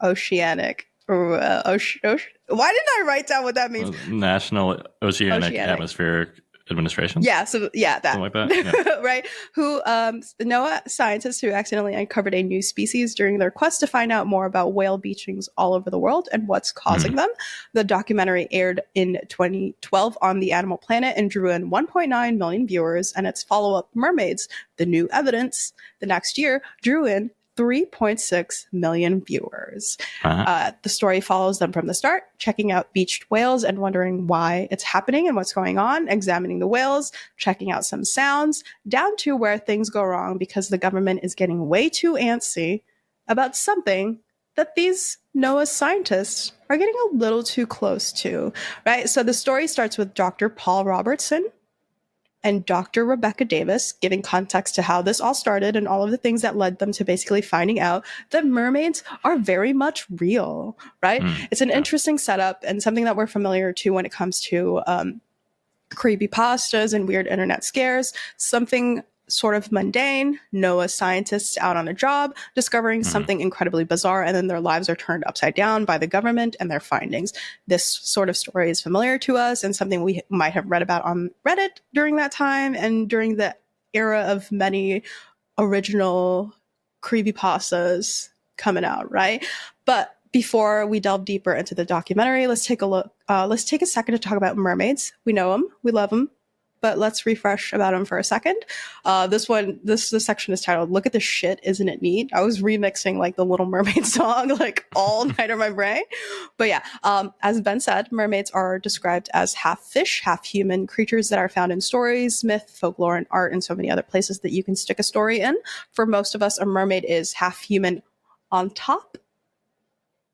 Speaker 2: oceanic. Why didn't I write down what that means?
Speaker 1: National Oceanic Atmospheric Administration.
Speaker 2: Yeah, so yeah, that.
Speaker 1: Something like that. Yeah.
Speaker 2: Right. Who NOAA scientists who accidentally uncovered a new species during their quest to find out more about whale beachings all over the world and what's causing them. The documentary aired in 2012 on the Animal Planet and drew in 1.9 million viewers, and its follow-up Mermaids, The New Evidence, the next year drew in 3.6 million viewers. The story follows them from the start, checking out beached whales and wondering why it's happening and what's going on, examining the whales, checking out some sounds, down to where things go wrong because the government is getting way too antsy about something that these NOAA scientists are getting a little too close to, right? So the story starts with Dr. Paul Robertson and Dr. Rebecca Davis giving context to how this all started and all of the things that led them to basically finding out that mermaids are very much real, right? It's an interesting setup and something that we're familiar to when it comes to creepypastas and weird internet scares, something sort of mundane, NOAA scientists out on a job, discovering something incredibly bizarre, and then their lives are turned upside down by the government and their findings. This sort of story is familiar to us and something we might have read about on Reddit during that time and during the era of many original creepypastas coming out, right? But before we delve deeper into the documentary, let's take a look. Let's take a second to talk about mermaids. We know them, we love them, but let's refresh about them for a second. This section is titled "Look at this shit, isn't it neat?" I was remixing like the Little Mermaid song like all night in my brain. But yeah, as Ben said, mermaids are described as half fish, half human creatures that are found in stories, myth, folklore, and art, and so many other places that you can stick a story in. For most of us, a mermaid is half human on top,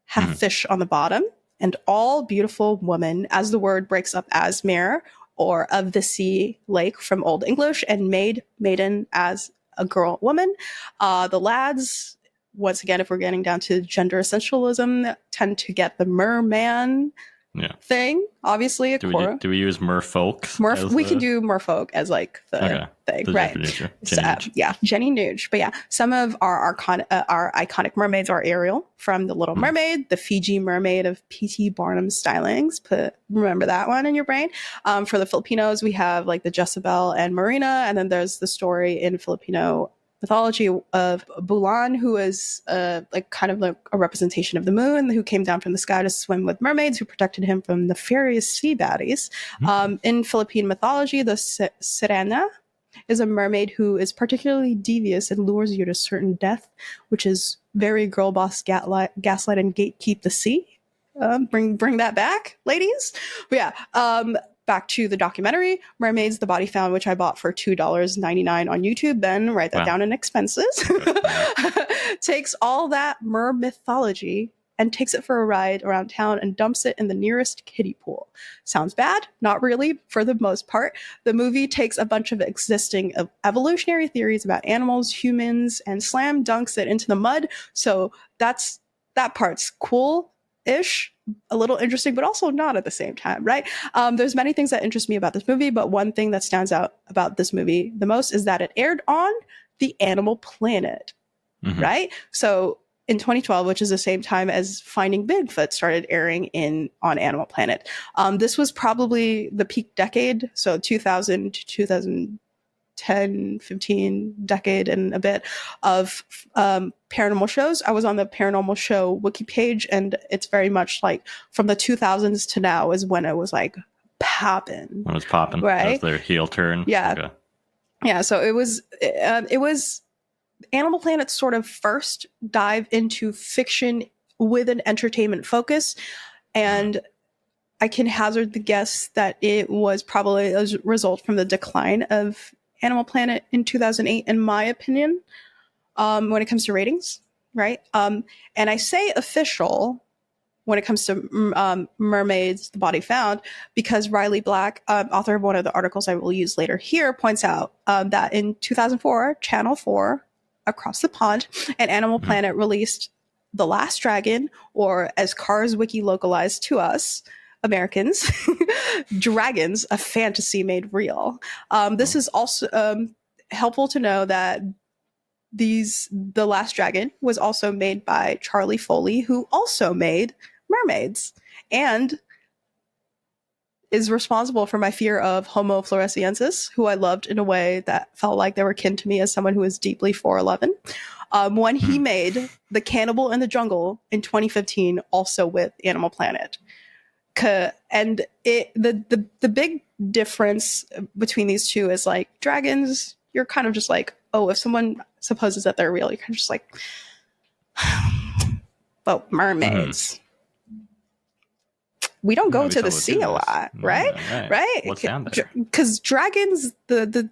Speaker 2: half fish on the bottom, and all beautiful woman, as the word breaks up as mare, or of the sea lake from Old English, and maiden as a girl, woman. The lads, once again, if we're getting down to gender essentialism, tend to get the merman thing, obviously.
Speaker 1: Do we use merfolk?
Speaker 2: We can do merfolk as like the thing, right? Jenny Nuge. But yeah, some of our iconic mermaids are Ariel from The Little Mermaid, the Fiji mermaid of P.T. Barnum's stylings. Remember that one in your brain. For the Filipinos, we have like the Jezebel and Marina, and then there's the story in Filipino mythology of Bulan, who is like kind of like a representation of the moon, who came down from the sky to swim with mermaids who protected him from nefarious sea baddies. In Philippine mythology, the Sirena is a mermaid who is particularly devious and lures you to certain death, which is very girl boss gaslight and gatekeep the sea. Bring that back, ladies. But yeah, back to the documentary, Mermaids, the Body Found, which I bought for $2.99 on YouTube. Ben, write that down in expenses. Takes all that mer mythology and takes it for a ride around town and dumps it in the nearest kiddie pool. Sounds bad? Not really, for the most part. The movie takes a bunch of existing evolutionary theories about animals, humans, and slam dunks it into the mud. So that part's cool-ish, a little interesting, but also not at the same time, right? There's many things that interest me about this movie, but one thing that stands out about this movie the most is that it aired on the Animal Planet, right? So in 2012, which is the same time as Finding Bigfoot started airing on Animal Planet. This was probably the peak decade, so 2000 to 2010, 15 decade and a bit of paranormal shows. I was on the paranormal show wiki page, and it's very much like from the 2000s to now is when it was like popping.
Speaker 1: When it was popping,
Speaker 2: right?
Speaker 1: That was their heel turn.
Speaker 2: Yeah, okay. Yeah. So it was Animal Planet's sort of first dive into fiction with an entertainment focus, and I can hazard the guess that it was probably a result from the decline of Animal Planet in 2008, in my opinion, when it comes to ratings, right? And I say official when it comes to Mermaids, the Body Found, because Riley Black, author of one of the articles I will use later here, points out that in 2004, Channel 4, across the pond, and Animal Planet released The Last Dragon, or as Cars Wiki localized to us, Americans, Dragons, a fantasy made real. This is also helpful to know that The Last Dragon was also made by Charlie Foley, who also made Mermaids, and is responsible for my fear of Homo floresiensis, who I loved in a way that felt like they were kin to me as someone who is deeply 4'11". When he made The Cannibal in the Jungle in 2015, also with Animal Planet. And the big difference between these two is like dragons, you're kind of just like, oh, if someone supposes that they're real, you're kind of just like, but mermaids. We don't go to the sea a lot, right? Right?
Speaker 1: What's down there?
Speaker 2: Because dragons, the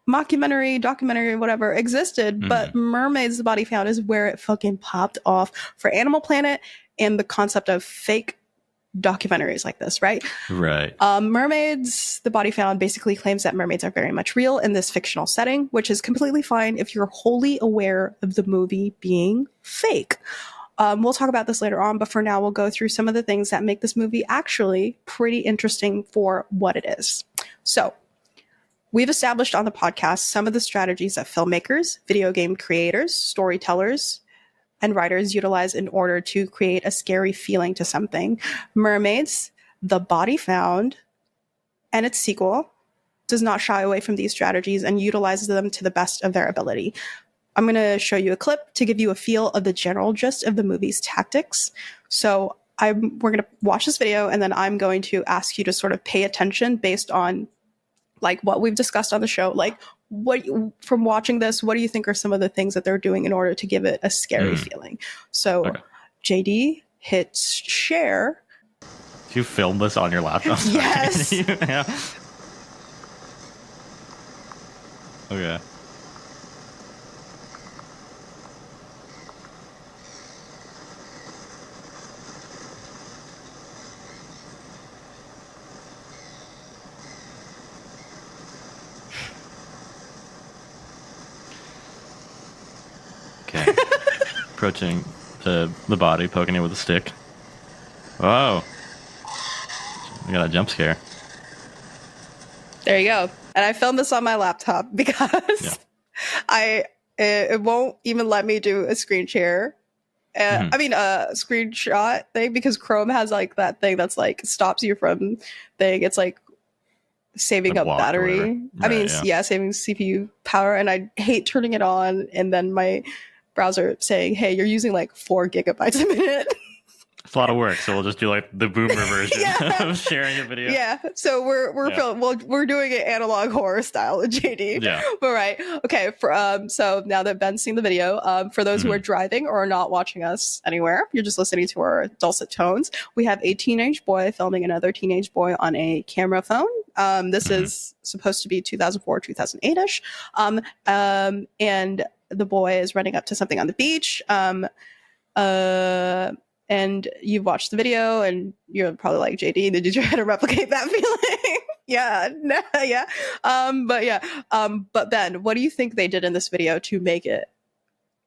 Speaker 2: mockumentary, documentary, whatever, existed, but Mermaids, the Body Found is where it fucking popped off for Animal Planet and the concept of fake documentaries like this, right?
Speaker 1: Right.
Speaker 2: Mermaids, the Body Found basically claims that mermaids are very much real in this fictional setting, which is completely fine if you're wholly aware of the movie being fake. We'll talk about this later on, but for now, we'll go through some of the things that make this movie actually pretty interesting for what it is. So, we've established on the podcast some of the strategies that filmmakers, video game creators, storytellers, and writers utilize in order to create a scary feeling to something. Mermaids, The Body Found, and its sequel does not shy away from these strategies and utilizes them to the best of their ability. I'm going to show you a clip to give you a feel of the general gist of the movie's tactics. So we're going to watch this video, and then I'm going to ask you to sort of pay attention based on like what we've discussed on the show. Like, from watching this, what do you think are some of the things that they're doing in order to give it a scary feeling? So, okay. JD, hit share.
Speaker 1: Did you film this on your laptop?
Speaker 2: Yes.
Speaker 1: Yeah. Okay. Okay. Approaching the body, poking it with a stick. Whoa. I got a jump scare.
Speaker 2: There you go. And I filmed this on my laptop because it won't even let me do a screen share. I mean, a screenshot thing, because Chrome has like that thing that's like stops you from thing. It's like saving up battery. Right, I mean, saving CPU power. And I hate turning it on and then my browser saying, hey, you're using like 4 gigabytes a minute.
Speaker 1: It's a lot of work, so we'll just do like the boomer version of sharing a video.
Speaker 2: Yeah, so we're doing it analog horror style with JD.
Speaker 1: Yeah,
Speaker 2: but right, okay. So now that Ben's seen the video, for those who are driving or are not watching us anywhere, you're just listening to our dulcet tones. We have a teenage boy filming another teenage boy on a camera phone. This is supposed to be 2004, 2008ish, and the boy is running up to something on the beach. And you've watched the video and you're probably like, JD, did you try to replicate that feeling? But Ben, what do you think they did in this video to make it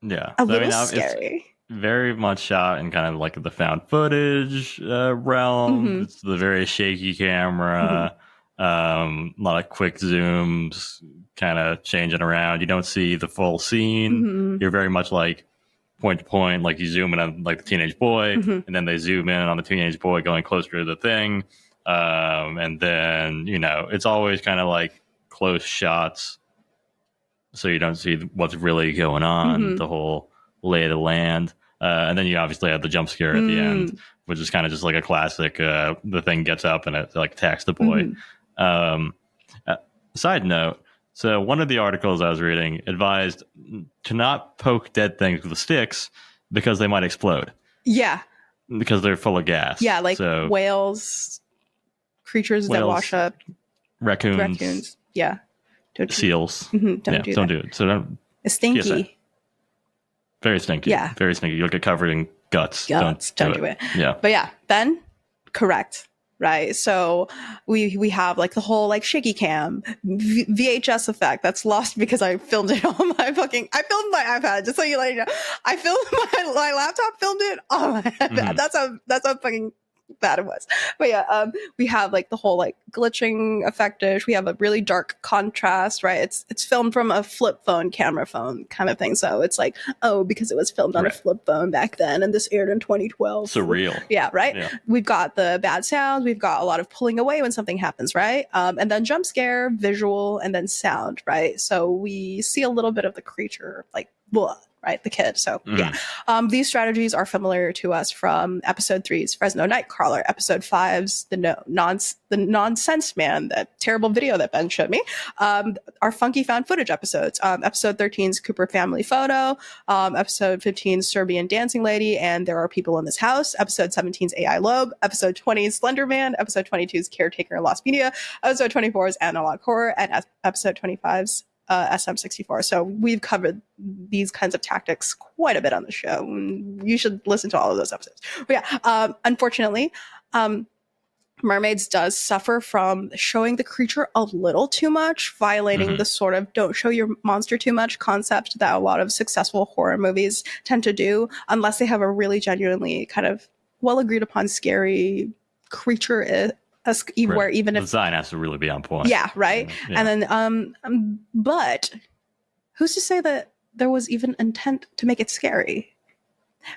Speaker 2: a little scary?
Speaker 1: It's very much shot in kind of like the found footage realm. It's the very shaky camera, a lot of quick zooms, kind of changing around. You don't see the full scene. You're very much like point to point, like you zoom in on like the teenage boy, and then they zoom in on the teenage boy going closer to the thing, and then it's always kind of like close shots, so you don't see what's really going on, the whole lay of the land, and then you obviously have the jump scare at the end, which is kind of just like a classic. The thing gets up and it like attacks the boy. Side note. So one of the articles I was reading advised to not poke dead things with sticks because they might explode.
Speaker 2: Yeah.
Speaker 1: Because they're full of gas.
Speaker 2: Yeah, like whales, creatures that wash up.
Speaker 1: Raccoons.
Speaker 2: Yeah.
Speaker 1: Seals.
Speaker 2: Don't do it.
Speaker 1: So don't.
Speaker 2: It's stinky.
Speaker 1: Very stinky.
Speaker 2: Yeah.
Speaker 1: Very stinky. You'll get covered in guts.
Speaker 2: Don't do it.
Speaker 1: Yeah.
Speaker 2: But yeah, Ben, correct. Right. So we have like the whole like shaky cam VHS effect that's lost because I filmed it on my I filmed my iPad, just so you know. I filmed my laptop, filmed it on my iPad. That's how fucking bad it was. But yeah, we have like the whole like glitching effect-ish. We have a really dark contrast, right? It's filmed from a flip phone, camera phone kind of thing. So it's like, because it was filmed on a flip phone back then and this aired in 2012.
Speaker 1: Surreal.
Speaker 2: Yeah, right? Yeah. We've got the bad sounds. We've got a lot of pulling away when something happens, right? And then jump scare, visual, and then sound, right? So we see a little bit of the creature, like, blah. Right, the kid. So yeah, these strategies are familiar to us from episode 3's Fresno Nightcrawler, episode 5's the Nonsense Man, that terrible video that Ben showed me, our funky found footage episodes, episode 13's Cooper Family Photo, episode 15's Serbian Dancing Lady, and There Are People in This House, episode 17's AI Lobe, episode 20's Slender Man, episode 22's Caretaker in Lost Media, episode 24's Analog Horror, and episode 25's SM64. So we've covered these kinds of tactics quite a bit on the show. You should listen to all of those episodes. But yeah, unfortunately, Mermaids does suffer from showing the creature a little too much, violating the sort of don't show your monster too much concept that a lot of successful horror movies tend to do, unless they have a really genuinely kind of well agreed upon scary creature where even if
Speaker 1: the design has to really be on point.
Speaker 2: Yeah, right. Yeah. And then but who's to say that there was even intent to make it scary?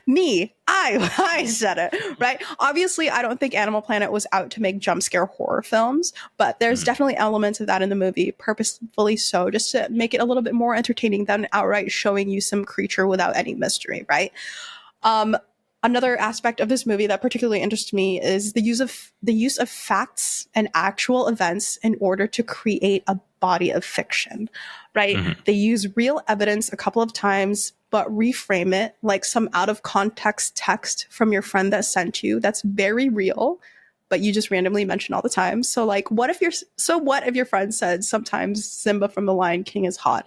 Speaker 2: I said it, right? Obviously, I don't think Animal Planet was out to make jump scare horror films, but there's definitely elements of that in the movie, purposefully so, just to make it a little bit more entertaining than outright showing you some creature without any mystery, right? Another aspect of this movie that particularly interests me is the use of facts and actual events in order to create a body of fiction, right? They use real evidence a couple of times, but reframe it like some out of context text from your friend that sent you that's very real, but you just randomly mention all the time. So like, what if your friend said sometimes Simba from The Lion King is hot,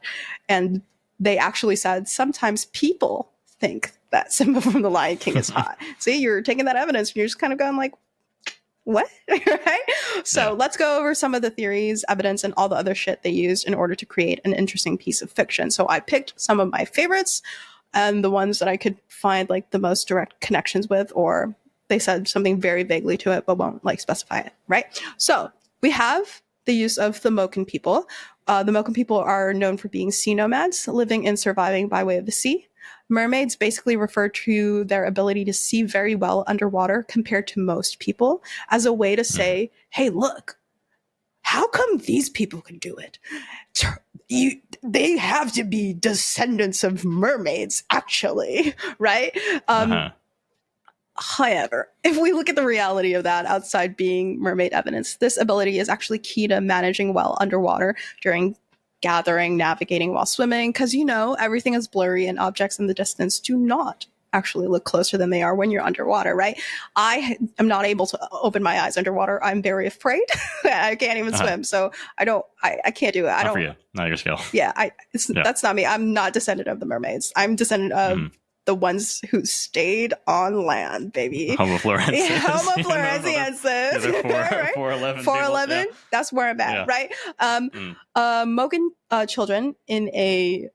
Speaker 2: and they actually said sometimes people think that Simba from The Lion King is hot. See, you're taking that evidence and you're just kind of going like, what? Right? So let's go over some of the theories, evidence, and all the other shit they used in order to create an interesting piece of fiction. So I picked some of my favorites. and the ones that I could find like the most direct connections with, or they said something very vaguely to it, but won't like specify it, right? So we have the use of the Moken people. The Moken people are known for being sea nomads, living and surviving by way of the sea. Mermaids basically refer to their ability to see very well underwater compared to most people, as a way to say, hey, look, how come these people can do it? They have to be descendants of mermaids, actually, right? However, if we look at the reality of that outside being mermaid evidence, this ability is actually key to managing well underwater during gathering, navigating while swimming, because, you know, everything is blurry and objects in the distance do not actually look closer than they are when you're underwater, right? I am not able to open my eyes underwater. I'm very afraid. I can't even swim, so I can't do it. I don't.
Speaker 1: For you, not your skill.
Speaker 2: Yeah, that's not me. I'm not descendant of the mermaids. I'm descendant of the ones who stayed on land, baby.
Speaker 1: Homo florensis.
Speaker 2: Yeah, Homo florensis.
Speaker 1: Yeah, 4'11".
Speaker 2: 4'11". Yeah. That's where I'm at, right? Moken children in a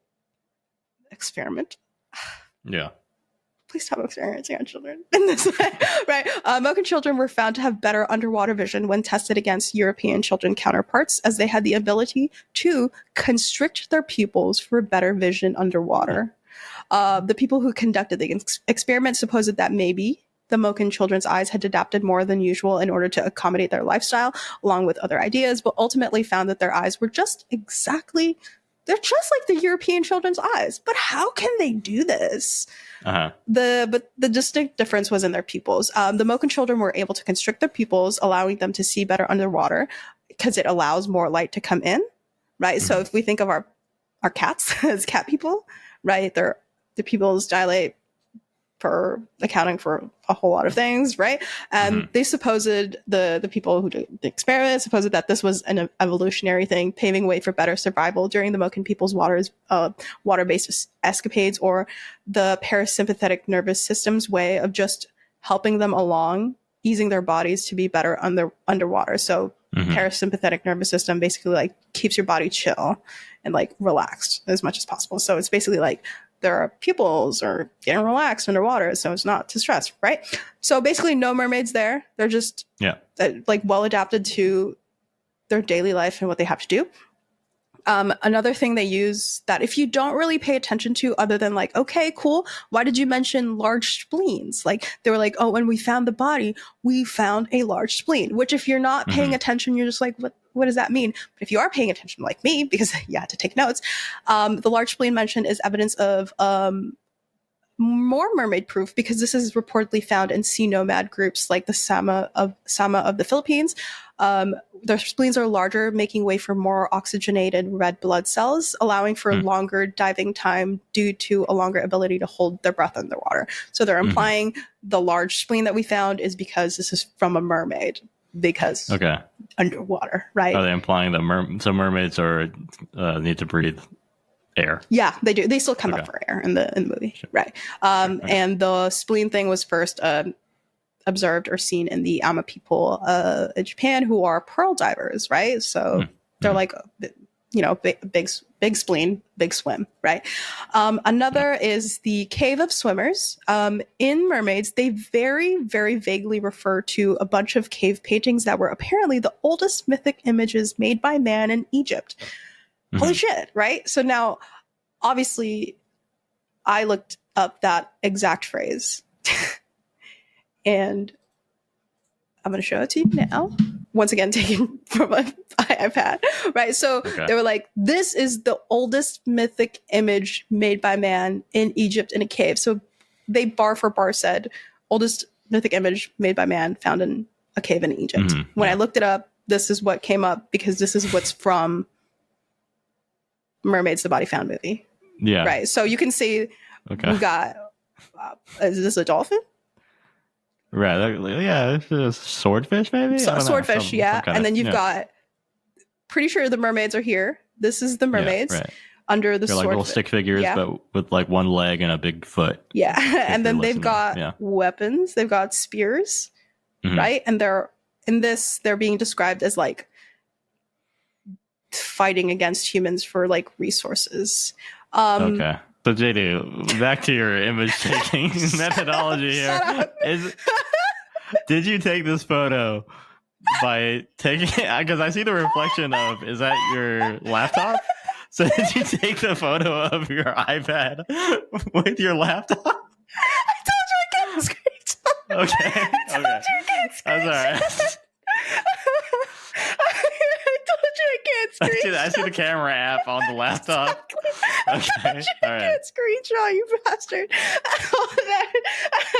Speaker 2: experiment.
Speaker 1: Yeah.
Speaker 2: Please stop experimenting on children in this way, right? Moken children were found to have better underwater vision when tested against European children counterparts, as they had the ability to constrict their pupils for better vision underwater. The people who conducted the experiment supposed that maybe the Moken children's eyes had adapted more than usual in order to accommodate their lifestyle, along with other ideas, but ultimately found that their eyes were they're just like the European children's eyes. But how can they do this? But the distinct difference was in their pupils. The Moken children were able to constrict their pupils, allowing them to see better underwater because it allows more light to come in, right? So if we think of our cats as cat people, right? The pupils dilate for accounting for a whole lot of things, right? And they supposed, the people who did the experiment supposed that this was an evolutionary thing, paving way for better survival during the Moken people's water-based escapades, or the parasympathetic nervous system's way of just helping them along, easing their bodies to be better underwater. So parasympathetic nervous system basically like keeps your body chill and like relaxed as much as possible. So it's basically like their pupils are getting relaxed underwater, so it's not too stressed, right? So basically no mermaids there. They're just like well adapted to their daily life and what they have to do. Another thing they use that if you don't really pay attention to, other than like, okay, cool, why did you mention large spleens? Like they were like, oh, when we found the body, we found a large spleen, which if you're not paying attention, you're just like, what does that mean? But if you are paying attention like me, because you had to take notes, the large spleen mentioned is evidence of more mermaid proof, because this is reportedly found in sea nomad groups like the Sama of the Philippines. Their spleens are larger, making way for more oxygenated red blood cells, allowing for longer diving time due to a longer ability to hold their breath underwater. So they're implying the large spleen that we found is because this is from a mermaid, because underwater, right?
Speaker 1: Are they implying that mermaids are need to breathe air? Yeah,
Speaker 2: they do. They still come up for air in the movie, right? And the spleen thing was first observed or seen in the Ama people in Japan, who are pearl divers, right? So they're like, you know, big spleen, big swim, right? Another is the Cave of Swimmers. In Mermaids, they very, very vaguely refer to a bunch of cave paintings that were apparently the oldest mythic images made by man in Egypt. Holy shit, right? So now, obviously, I looked up that exact phrase. And I'm going to show it to you now. Once again, taken from my iPad, right? So they were like, this is the oldest mythic image made by man in Egypt in a cave. So they bar for bar said, oldest mythic image made by man found in a cave in Egypt. When I looked it up, this is what came up, because this is what's from Mermaids, the Body Found movie. Yeah. Right. So you can see we got, is this a dolphin?
Speaker 1: Right. Yeah. This is swordfish, maybe?
Speaker 2: Swordfish, yeah. And then you've got, pretty sure the mermaids are here. This is the mermaids under the sword.
Speaker 1: They're like little stick figures, but with like one leg and a big foot.
Speaker 2: Yeah. And then they've got weapons. They've got spears, right? And they're being described as like fighting against humans for like resources.
Speaker 1: But JD, back to your image taking methodology here. Did you take this photo by taking it? Because I see the reflection of, is that your laptop? So did you take the photo of your iPad with your laptop?
Speaker 2: I told you I can't screenshot.
Speaker 1: Okay.
Speaker 2: I told you I can't screenshot.
Speaker 1: That's all right.
Speaker 2: I told you I can't screenshot.
Speaker 1: I see the camera app on the laptop.
Speaker 2: Exactly.
Speaker 1: Okay. All right.
Speaker 2: I can't screenshot, you bastard.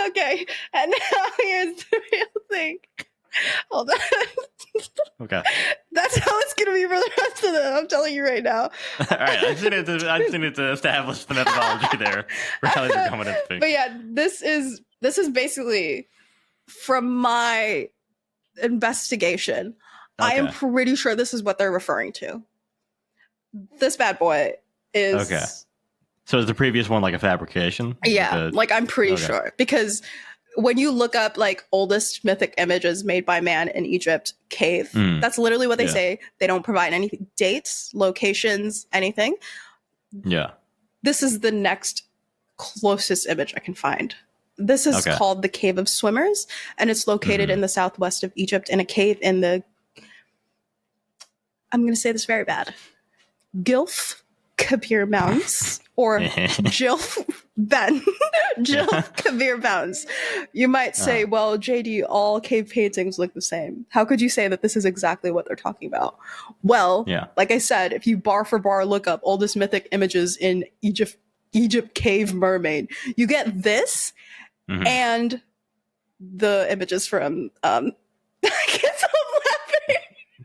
Speaker 2: Okay. And now here's the real thing. Hold on.
Speaker 1: Okay.
Speaker 2: That's how it's gonna be for the rest of them. I'm telling you right now.
Speaker 1: All right. I just needed to establish the methodology there.
Speaker 2: But yeah, this is basically from my investigation. Okay. I am pretty sure this is what they're referring to. This bad boy is
Speaker 1: okay. So is the previous one like a fabrication?
Speaker 2: Yeah, like I'm pretty sure, because when you look up like oldest mythic images made by man in Egypt cave, that's literally what they say. They don't provide any dates, locations, anything.
Speaker 1: Yeah.
Speaker 2: This is the next closest image I can find. This is called the Cave of Swimmers, and it's located in the southwest of Egypt in a cave in the, I'm going to say this very bad, Gilf Kabir Mountains, or Jilf Kabir Mountains. You might say, well, JD, all cave paintings look the same. How could you say that this is exactly what they're talking about? Well, like I said, if you bar for bar look up oldest mythic images in Egypt cave mermaid, you get this and the images from I can't stop laughing.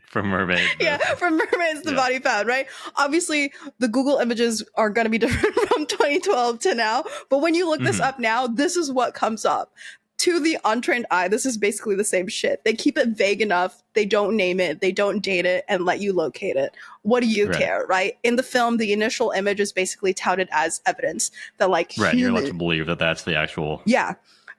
Speaker 1: From Mermaids.
Speaker 2: Yeah, from Mermaids, the body found, right? Obviously, the Google images are going to be different from 2012 to now. But when you look this up now, this is what comes up. To the untrained eye, this is basically the same shit. They keep it vague enough. They don't name it. They don't date it and let you locate it. What do you care, right? In the film, the initial image is basically touted as evidence that, like,
Speaker 1: you're led to believe that that's the actual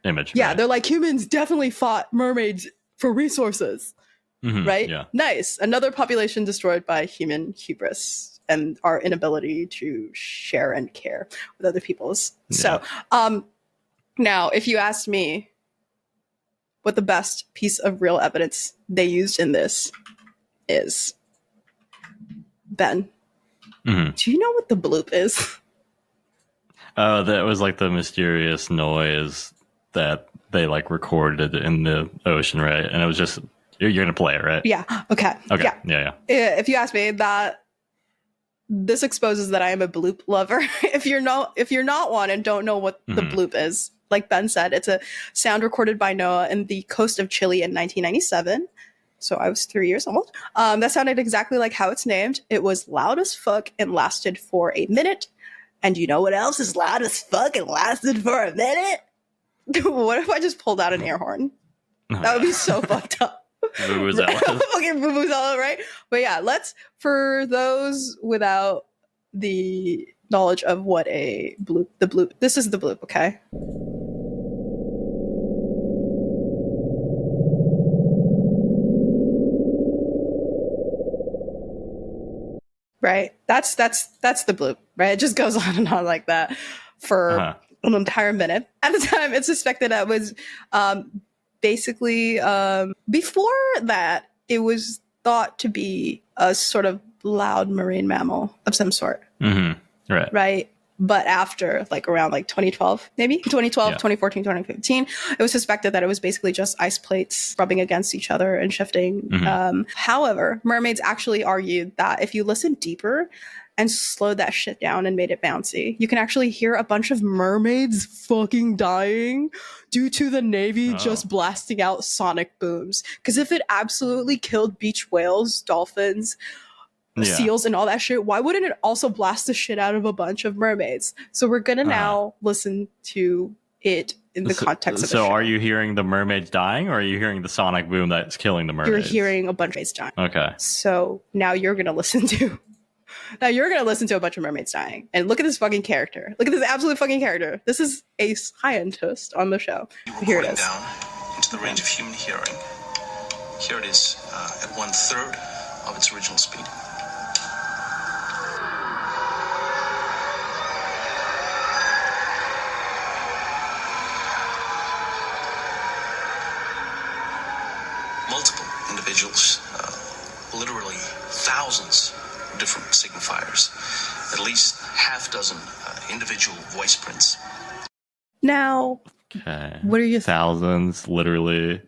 Speaker 1: image.
Speaker 2: Yeah, they're like, humans definitely fought mermaids for resources. Right? Yeah. Nice. Another population destroyed by human hubris and our inability to share and care with other people's. Yeah. So, now, if you asked me what the best piece of real evidence they used in this is, Ben, do you know what the bloop is?
Speaker 1: Oh, that was like the mysterious noise that they like recorded in the ocean, right? And it was just... You're going to play it, right?
Speaker 2: Yeah. Okay.
Speaker 1: Yeah.
Speaker 2: If you ask me, that this exposes that I am a bloop lover. If you're not one and don't know what the bloop is, like Ben said, it's a sound recorded by NOAA in the coast of Chile in 1997. So I was 3 years old. That sounded exactly like how it's named. It was loud as fuck and lasted for a minute. And you know what else is loud as fuck and lasted for a minute? What if I just pulled out an air horn? That would be so fucked up.
Speaker 1: Vuvuzela.
Speaker 2: Okay, vuvuzela, right? But yeah, for those without the knowledge of what the bloop, this is the bloop, okay? Right? That's the bloop, right? It just goes on and on like that for an entire minute. At the time, it's suspected that was basically, before that, it was thought to be a sort of loud marine mammal of some sort. Right? But after, like, around, like, 2012, maybe? 2012, 2014, 2015, it was suspected that it was basically just ice plates rubbing against each other and shifting. However, mermaids actually argued that if you listen deeper and slowed that shit down and made it bouncy, you can actually hear a bunch of mermaids fucking dying due to the Navy just blasting out sonic booms. Because if it absolutely killed beach whales, dolphins, seals, and all that shit, why wouldn't it also blast the shit out of a bunch of mermaids? So we're gonna now listen to it in the context of the show.
Speaker 1: So are you hearing the mermaids dying, or are you hearing the sonic boom that's killing the mermaids?
Speaker 2: You're hearing a bunch of mermaids dying.
Speaker 1: Okay.
Speaker 2: So now you're gonna listen to... Now you're going to listen to a bunch of mermaids dying. And look at this fucking character. Look at this absolute fucking character. This is a scientist on the show. Here it is.
Speaker 3: Down into the range of human hearing. Here it is at 1/3 of its original speed. individuals, literally thousands of different signifiers, at least half dozen individual voice prints.
Speaker 2: Now, what are your
Speaker 1: thousands? Literally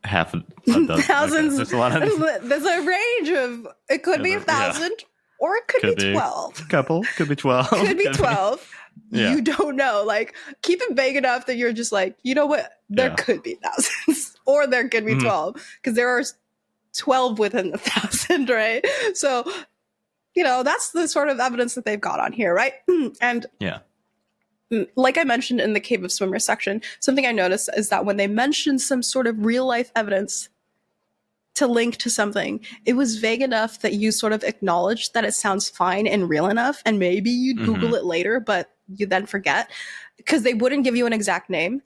Speaker 1: half a dozen.
Speaker 2: Thousands.
Speaker 1: Okay. There's a lot of.
Speaker 2: There's a range of. It could be 1,000, or it could be 12.
Speaker 1: Couple. Could be 12.
Speaker 2: Could be 12.
Speaker 1: Yeah.
Speaker 2: You don't know. Like, keep it vague enough that you're just like, you know what? There could be thousands, or there could be 12, because there are 12 within the 1,000, right? So, that's the sort of evidence that they've got on here, right? And like I mentioned in the Cave of Swimmers section, something I noticed is that when they mentioned some sort of real life evidence to link to something, it was vague enough that you sort of acknowledged that it sounds fine and real enough, and maybe you'd Google it later, but you then forget, because they wouldn't give you an exact name.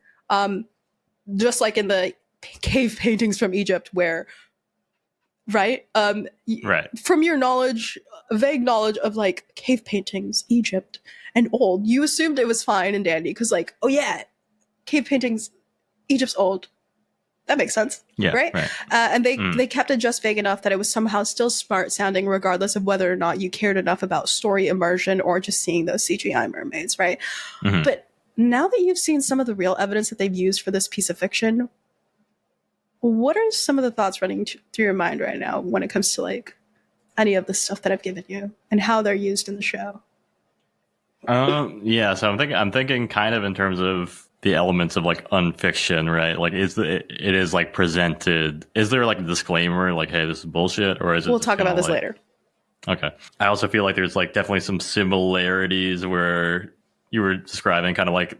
Speaker 2: Just like in the cave paintings from Egypt, where, right? From your knowledge, vague knowledge of like cave paintings, Egypt, and old, you assumed it was fine and dandy, because like, oh yeah, cave paintings, Egypt's old. That makes sense, right? And they kept it just vague enough that it was somehow still smart sounding, regardless of whether or not you cared enough about story immersion or just seeing those CGI mermaids, right? But now that you've seen some of the real evidence that they've used for this piece of fiction, what are some of the thoughts running through your mind right now when it comes to like any of the stuff that I've given you and how they're used in the show?
Speaker 1: So I'm thinking kind of in terms of the elements of like unfiction, right? Like, it is like presented. Is there like a disclaimer, like, hey, this is bullshit, or is it?
Speaker 2: We'll talk about this later.
Speaker 1: Okay. I also feel like there's like definitely some similarities where you were describing kind of like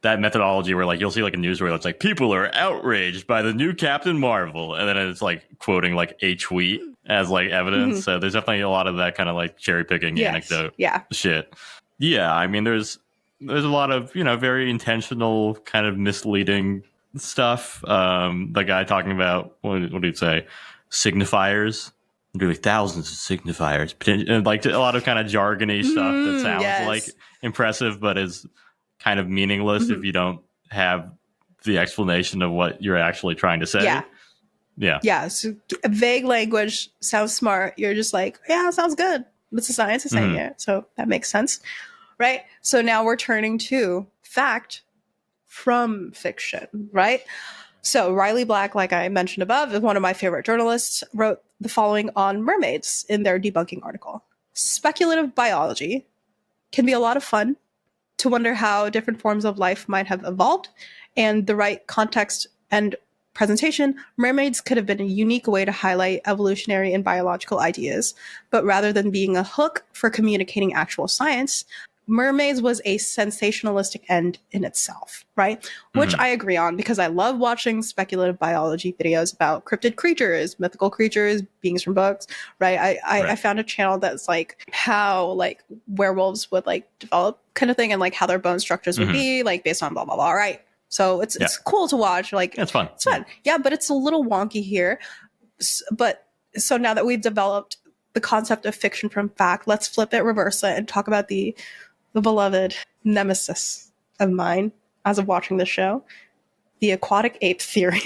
Speaker 1: that methodology where like you'll see like a news story that's like, people are outraged by the new Captain Marvel, and then it's like quoting like a tweet as like evidence. So there's definitely a lot of that kind of like cherry picking anecdote shit. Yeah, I mean, there's a lot of, very intentional kind of misleading stuff. The guy talking about, what did he say? Signifiers. Really thousands of signifiers. And like a lot of kind of jargony stuff that sounds like impressive, but is kind of meaningless if you don't have the explanation of what you're actually trying to say. Yeah. So
Speaker 2: vague language sounds smart. You're just like, yeah, sounds good. What's the science is saying it? So that makes sense, right? So now we're turning to fact from fiction, right? So Riley Black, like I mentioned above, is one of my favorite journalists, wrote the following on mermaids in their debunking article. Speculative biology can be a lot of fun to wonder how different forms of life might have evolved, and the right context and presentation, mermaids could have been a unique way to highlight evolutionary and biological ideas. But rather than being a hook for communicating actual science, mermaids was a sensationalistic end in itself, right? Which I agree on, because I love watching speculative biology videos about cryptid creatures, mythical creatures, beings from books, right? I found a channel that's like how like werewolves would like develop kind of thing, and like how their bone structures would be like based on blah, blah, blah, right? So it's cool to watch. Like,
Speaker 1: it's fun.
Speaker 2: It's fun. Yeah, but it's a little wonky here. But so now that we've developed the concept of fiction from fact, let's flip it, reverse it, and talk about the beloved nemesis of mine as of watching the show, the aquatic ape theory.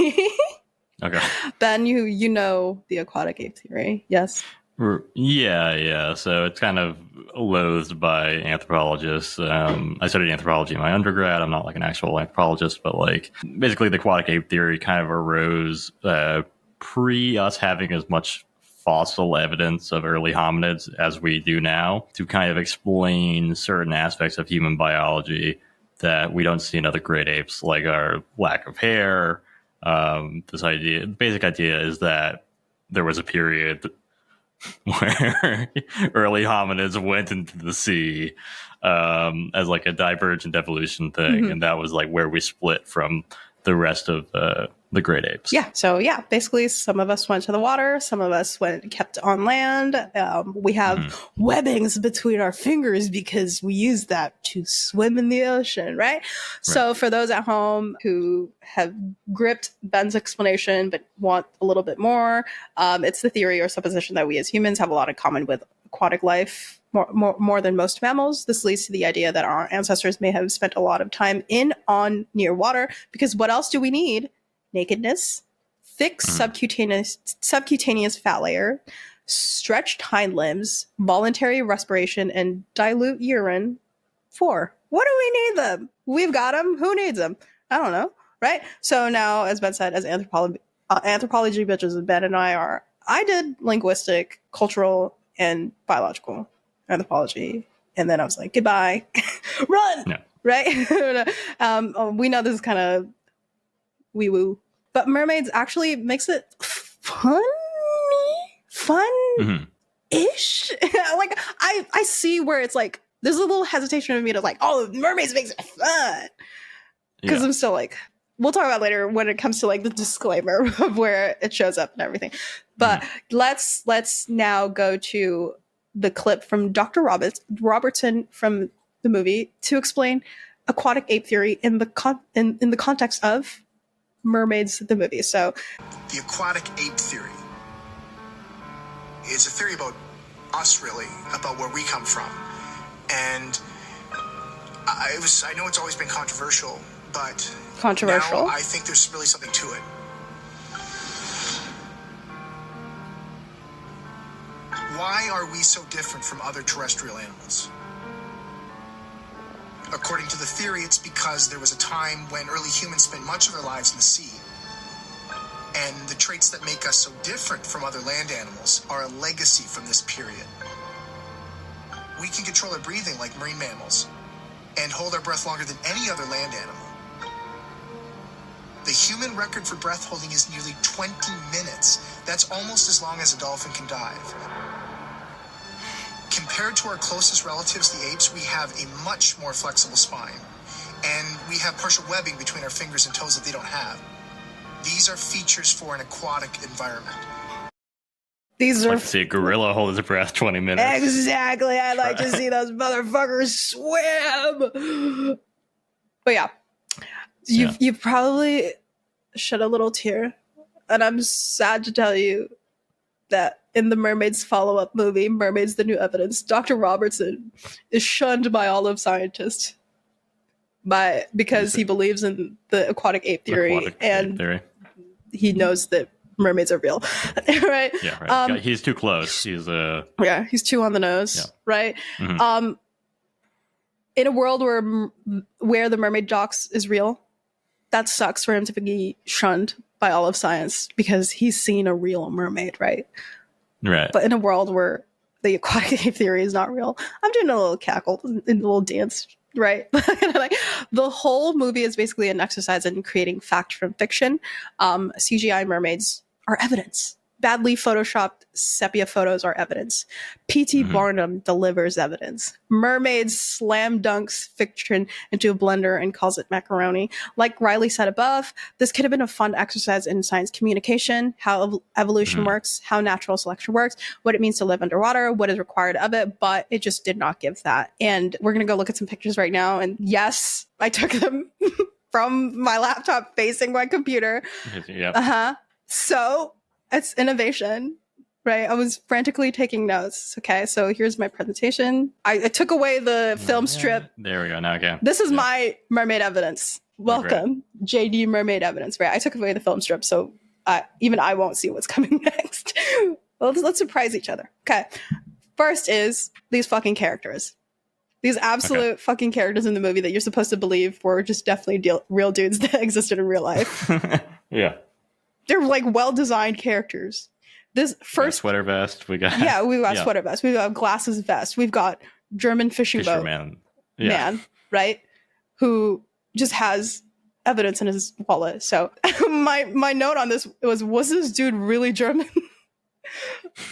Speaker 1: Okay.
Speaker 2: Ben, you know the aquatic ape theory, yes?
Speaker 1: Yeah. So it's kind of loathed by anthropologists. I studied anthropology in my undergrad. I'm not like an actual anthropologist, but like basically the aquatic ape theory kind of arose pre us having as much fossil evidence of early hominids as we do now, to kind of explain certain aspects of human biology that we don't see in other great apes, like our lack of hair. The basic idea is that there was a period where early hominids went into the sea as like a divergent evolution thing, and that was like where we split from the rest of the great apes.
Speaker 2: Yeah. So yeah, basically some of us went to the water, some of us kept on land. We have webbings between our fingers because we use that to swim in the ocean, right? So for those at home who have gripped Ben's explanation but want a little bit more, it's the theory or supposition that we as humans have a lot in common with aquatic life, more than most mammals. This leads to the idea that our ancestors may have spent a lot of time near water, because what else do we need? Nakedness, thick subcutaneous fat layer, stretched hind limbs, voluntary respiration, and dilute urine. 4. What do we need them? We've got them. Who needs them? I don't know. Right? So now, as Ben said, as anthropology bitches, and Ben and I did linguistic, cultural, and biological anthropology. And then I was like, goodbye. Run! No. Right? We know this is kind of wee-woo. But Mermaids actually makes it fun-ish? Like, I see where it's like, there's a little hesitation of me to like, oh, Mermaids makes it fun. Because I'm still like, we'll talk about later when it comes to like the disclaimer of where it shows up and everything. But let's now go to the clip from Dr. Robertson from the movie to explain aquatic ape theory in the context of Mermaids, the movie. So,
Speaker 3: the aquatic ape theory is a theory about us, really, about where we come from, and I know it's always been controversial, but now I think there's really something to it. Why are we so different from other terrestrial animals? According to the theory, it's because there was a time when early humans spent much of their lives in the sea. And the traits that make us so different from other land animals are a legacy from this period. We can control our breathing like marine mammals and hold our breath longer than any other land animal. The human record for breath holding is nearly 20 minutes. That's almost as long as a dolphin can dive. Compared to our closest relatives, the apes, we have a much more flexible spine. And we have partial webbing between our fingers and toes that they don't have. These are features for an aquatic environment.
Speaker 2: These are...
Speaker 1: I'd like to see a gorilla hold his breath 20 minutes.
Speaker 2: Exactly. I'd like to see those motherfuckers swim. But yeah. You probably shed a little tear. And I'm sad to tell you that in the Mermaids follow-up movie, Mermaids: The New Evidence, Dr. Robertson is shunned by all of scientists because he believes in the aquatic ape theory, he knows that mermaids are real. Right?
Speaker 1: Yeah, right. He's too close. He's
Speaker 2: he's too on the nose, right? Mm-hmm. In a world where the mermaid docs is real, that sucks for him to be shunned by all of science because he's seen a real mermaid, right?
Speaker 1: Right.
Speaker 2: But in a world where the aquatic ape theory is not real, I'm doing a little cackle and a little dance, right? Like, the whole movie is basically an exercise in creating fact from fiction. CGI mermaids are evidence. Badly photoshopped sepia photos are evidence. P.T. Barnum delivers evidence. Mermaids slam dunks fiction into a blender and calls it macaroni. Like Riley said above, this could have been a fun exercise in science communication, how evolution works, how natural selection works, what it means to live underwater, what is required of it, but it just did not give that. And we're going to go look at some pictures right now. And yes, I took them from my laptop facing my computer.
Speaker 1: Yep.
Speaker 2: So it's innovation, right? I was frantically taking notes. Okay, so here's my presentation. I took away the film strip.
Speaker 1: There we go. Now again.
Speaker 2: This is my mermaid evidence. Welcome, JD Mermaid Evidence, right? I took away the film strip, so even I won't see what's coming next. Well, let's surprise each other. Okay, first is these fucking characters. These absolute fucking characters in the movie that you're supposed to believe were just definitely real dudes that existed in real life.
Speaker 1: Yeah.
Speaker 2: They're like well-designed characters. This first
Speaker 1: sweater vest we got.
Speaker 2: Yeah, we've got sweater vest. We've got glasses vest. We've got German fishing boat man, right? Who just has evidence in his wallet. So my note on this was this dude really German?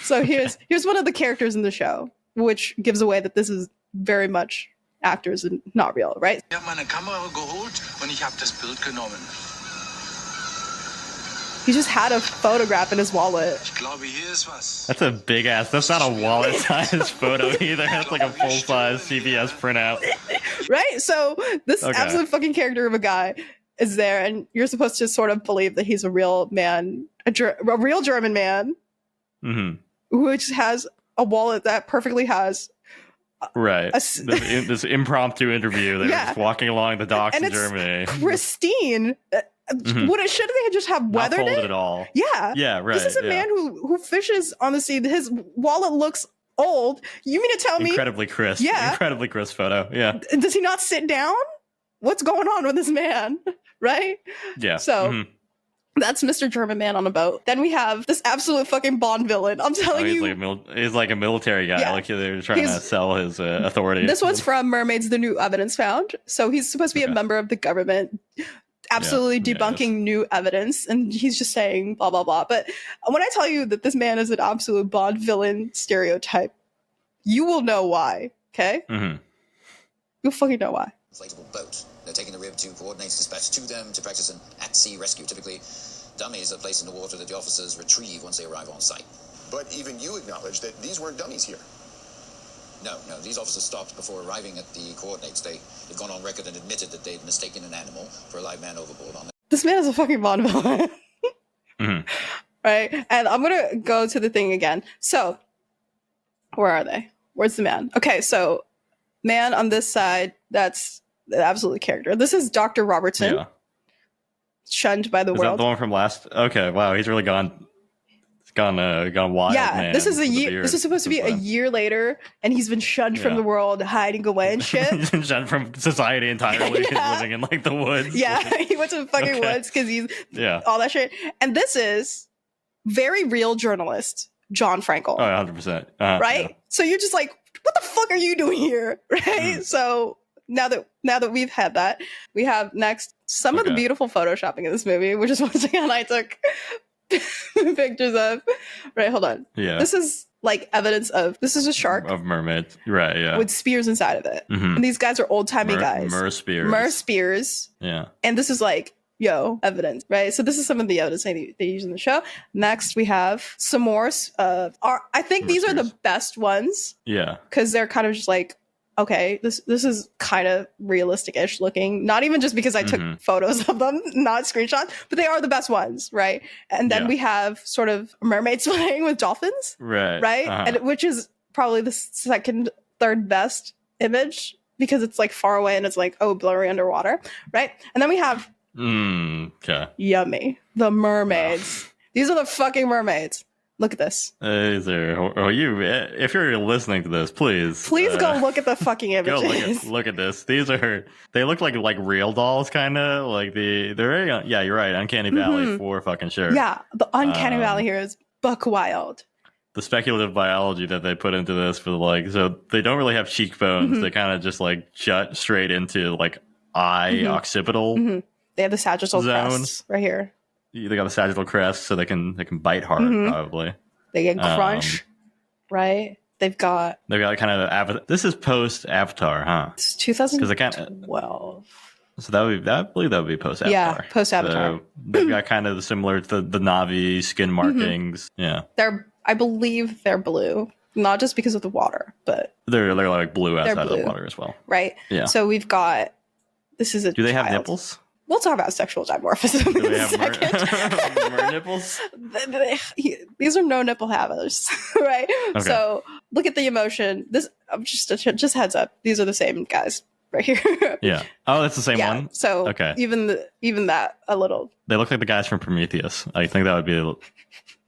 Speaker 2: So here's one of the characters in the show, which gives away that this is very much actors and not real, right?
Speaker 3: Ich habe meine Kamera geholt und ich habe das Bild genommen.
Speaker 2: He just had a photograph in his wallet.
Speaker 1: That's a big ass. That's not a wallet size photo either. That's like a full size CVS printout.
Speaker 2: Right? So this absolute fucking character of a guy is there, and you're supposed to sort of believe that he's a real man, a real German man, who just has a wallet that perfectly has.
Speaker 1: Right. This impromptu interview. They're just walking along the docks in Germany.
Speaker 2: Pristine. Shouldn't they just have weathered
Speaker 1: not folded
Speaker 2: it
Speaker 1: at all?
Speaker 2: Yeah.
Speaker 1: Yeah, right.
Speaker 2: This is a man who fishes on the sea. His wallet looks old. You mean to tell me?
Speaker 1: Incredibly crisp.
Speaker 2: Yeah.
Speaker 1: Incredibly crisp photo. Yeah.
Speaker 2: Does he not sit down? What's going on with this man? Right?
Speaker 1: Yeah.
Speaker 2: So that's Mr. German Man on a boat. Then we have this absolute fucking Bond villain. I'm telling you.
Speaker 1: He's like a military guy. Yeah. Like they're trying to sell his authority.
Speaker 2: This one's from Mermaids, the New Evidence Found. So he's supposed to be a member of the government, absolutely debunking new evidence. And he's just saying blah, blah, blah. But when I tell you that this man is an absolute Bond villain stereotype, you will know why. Okay? You'll fucking know why.
Speaker 4: Inflatable boat. They're taking the rib to coordinates dispatched to them to practice an at-sea rescue. Typically, dummies are placed in the water that the officers retrieve once they arrive on site.
Speaker 5: But even you acknowledge that these weren't dummies here.
Speaker 4: No, these officers stopped before arriving at the coordinates. They had gone on record and admitted that they'd mistaken an animal for a live man overboard on them.
Speaker 2: This man is a fucking Bond villain. Right? And I'm going to go to the thing again. So, where are they? Where's the man? Okay, so, man on this side, that's the absolute character. This is Dr. Robertson. Yeah. Shunned by the world.
Speaker 1: Is that the one from last? Okay, wow, he's really gone wild.
Speaker 2: Yeah,
Speaker 1: man,
Speaker 2: this is a year. This is supposed to be a year later, and he's been shunned from the world, hiding away and shit.
Speaker 1: He's been shunned from society entirely. He's living in like the woods.
Speaker 2: Yeah, he went to the fucking woods because he's all that shit. And this is very real journalist John Frankel.
Speaker 1: Oh, 100%.
Speaker 2: Right? Yeah. So you're just like, what the fuck are you doing here? Right? So now that we've had that, we have next some of the beautiful photoshopping in this movie, which is once again I took pictures of. Right, hold on.
Speaker 1: Yeah.
Speaker 2: This is like evidence of, this is a shark.
Speaker 1: Of mermaids. Right, yeah.
Speaker 2: With spears inside of it. And these guys are old-timey guys.
Speaker 1: Mer spears.
Speaker 2: Mer spears.
Speaker 1: Yeah.
Speaker 2: And this is like, evidence, right? So this is some of the evidence they use in the show. Next, we have some more. I think these are the best ones.
Speaker 1: Yeah.
Speaker 2: Because they're kind of just like, okay, this is kind of realistic-ish looking. Not even just because I took photos of them, not screenshots, but they are the best ones, right? And then we have sort of mermaids playing with dolphins, right? And which is probably the second, third best image because it's like far away and it's like, blurry underwater, right? And then we have yummy, the mermaids. These are the fucking mermaids. Look at this.
Speaker 1: If you're listening to this, please
Speaker 2: go look at the fucking images.
Speaker 1: Look at this. They look like real dolls, kind of like they're you're right. Uncanny Valley for fucking sure.
Speaker 2: Yeah, the Uncanny Valley here is buck wild.
Speaker 1: The speculative biology that they put into this so they don't really have cheekbones. They kind of just like shut straight into like occipital.
Speaker 2: They have the sagittal crest right here.
Speaker 1: They got the sagittal crest, so they can bite hard. Probably
Speaker 2: they can crunch, right? They've got
Speaker 1: kind of this is post Avatar, huh?
Speaker 2: It's 2012.
Speaker 1: So I believe that would be post Avatar.
Speaker 2: Yeah, post Avatar.
Speaker 1: So they've got kind of similar to the Na'vi skin markings. Yeah,
Speaker 2: I believe they're blue, not just because of the water, but
Speaker 1: they're like blue outside of the water as well,
Speaker 2: right?
Speaker 1: Yeah.
Speaker 2: So we've got
Speaker 1: Do they have nipples?
Speaker 2: We'll talk about sexual dimorphism in a second.
Speaker 1: Mer nipples?
Speaker 2: These are no nipple havers, right? Okay. So look at the emotion. This just heads up. These are the same guys right here.
Speaker 1: Yeah. Oh, that's the same one.
Speaker 2: So even that a little.
Speaker 1: They look like the guys from Prometheus. I think that would be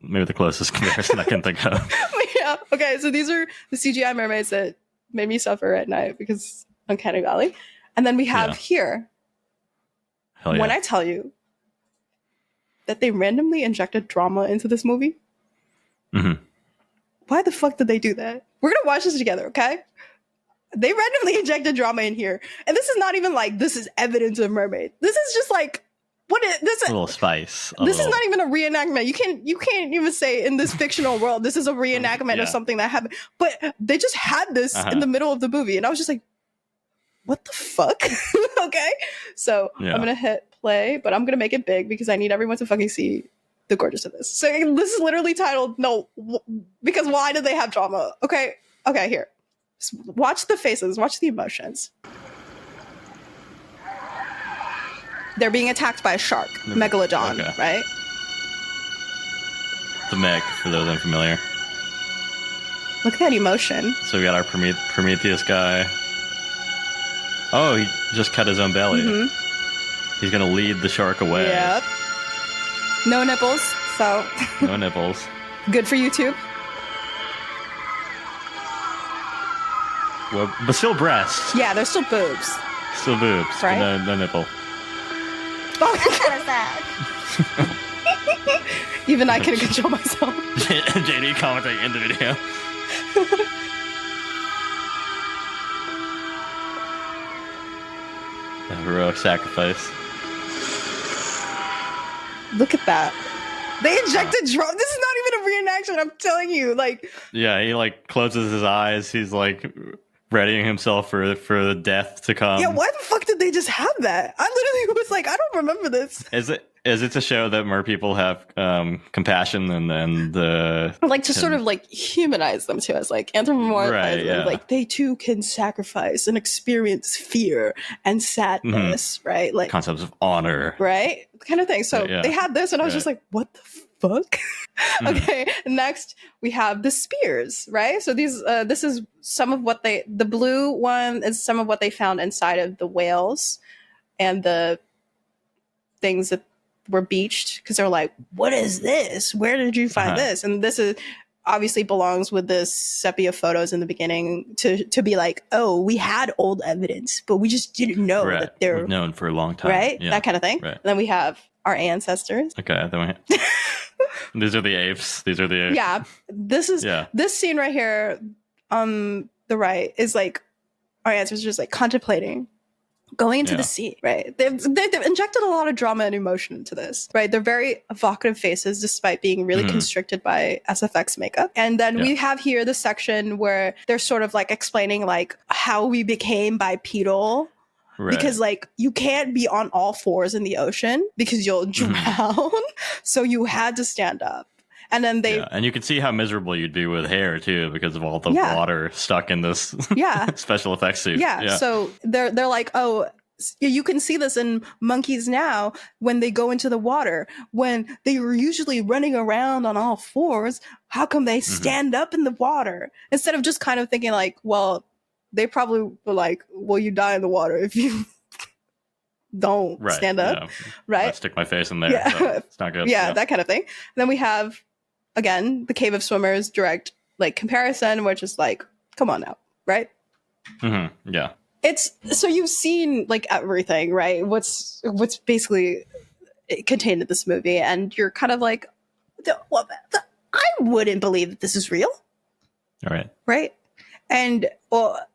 Speaker 1: maybe the closest comparison I can think of.
Speaker 2: Yeah. Okay. So these are the CGI mermaids that made me suffer at night because Uncanny Valley, and then we have here.
Speaker 1: Hell yeah.
Speaker 2: When I tell you that they randomly injected drama into this movie, why the fuck did they do that? We're gonna watch this together, okay? They randomly injected drama in here, and this is not even like this is evidence of mermaid. This is just like what is this?
Speaker 1: A little spice.
Speaker 2: This is not even a reenactment. You can't even say in this fictional world this is a reenactment of something that happened. But they just had this in the middle of the movie, and I was just like, what the fuck? Okay. So I'm going to hit play, but I'm going to make it big because I need everyone to fucking see the gorgeous of this. So this is literally titled, because why did they have drama? Okay. Okay, here. Just watch the faces. Watch the emotions. They're being attacked by a shark. Megalodon, right?
Speaker 1: The Meg, for those unfamiliar.
Speaker 2: Look at that emotion.
Speaker 1: So we got our Prometheus guy. Oh, he just cut his own belly. He's gonna lead the shark away.
Speaker 2: Yep. No nipples, so.
Speaker 1: No nipples.
Speaker 2: Good for YouTube.
Speaker 1: Well, but still breasts.
Speaker 2: Yeah, there's still boobs.
Speaker 1: Still boobs.
Speaker 2: Right?
Speaker 1: No nipple.
Speaker 2: Oh, kind of sad. Even I couldn't control myself.
Speaker 1: JD commenting in the video. A heroic sacrifice.
Speaker 2: Look at that. They injected drone. This is not even a reenaction. I'm telling you. Like.
Speaker 1: Yeah, he like closes his eyes. He's like readying himself for the death to come.
Speaker 2: Yeah, why the fuck did they just have that? I literally was like, I don't remember this.
Speaker 1: Is it to show that mer people have compassion and
Speaker 2: like to sort of like humanize them to us, like anthropomorphize
Speaker 1: right,
Speaker 2: them, like they too can sacrifice and experience fear and sadness, right? Like
Speaker 1: concepts of honor,
Speaker 2: right? Kind of thing. So they had this, and I was just like, what the fuck? Okay, next we have the spears, right? So these this is some of what the blue one is some of what they found inside of the whales and the things that were beached, because they're like, what is this? Where did you find this? And this is obviously belongs with the sepia photos in the beginning to be like, oh, we had old evidence, but we just didn't know that they're
Speaker 1: known for a long time,
Speaker 2: right? That kind of thing.
Speaker 1: Right.
Speaker 2: And then we have our ancestors.
Speaker 1: Okay, then these are the apes. These are the apes.
Speaker 2: Yeah, this scene right here on the right is like our ancestors just like contemplating going into the sea, right? They've injected a lot of drama and emotion into this, right? They're very evocative faces despite being really constricted by SFX makeup. And then we have here the section where they're sort of like explaining like how we became bipedal. Right. Because like you can't be on all fours in the ocean because you'll drown. So you had to stand up. And then
Speaker 1: and you can see how miserable you'd be with hair too, because of all the water stuck in this special effects suit.
Speaker 2: Yeah. So they're like, oh, you can see this in monkeys now when they go into the water, when they were usually running around on all fours. How come they stand up in the water instead of just kind of thinking like, well, they probably were like, well, you die in the water if you don't stand up. Right.
Speaker 1: I'd stick my face in there. So it's not good.
Speaker 2: Yeah, that kind of thing. And then we have, again, the Cave of Swimmers direct like comparison, which is like, come on now, right?
Speaker 1: Yeah.
Speaker 2: It's so you've seen like everything, right? What's basically contained in this movie, and you're kind of like, I wouldn't believe that this is real.
Speaker 1: All right.
Speaker 2: Right. And well,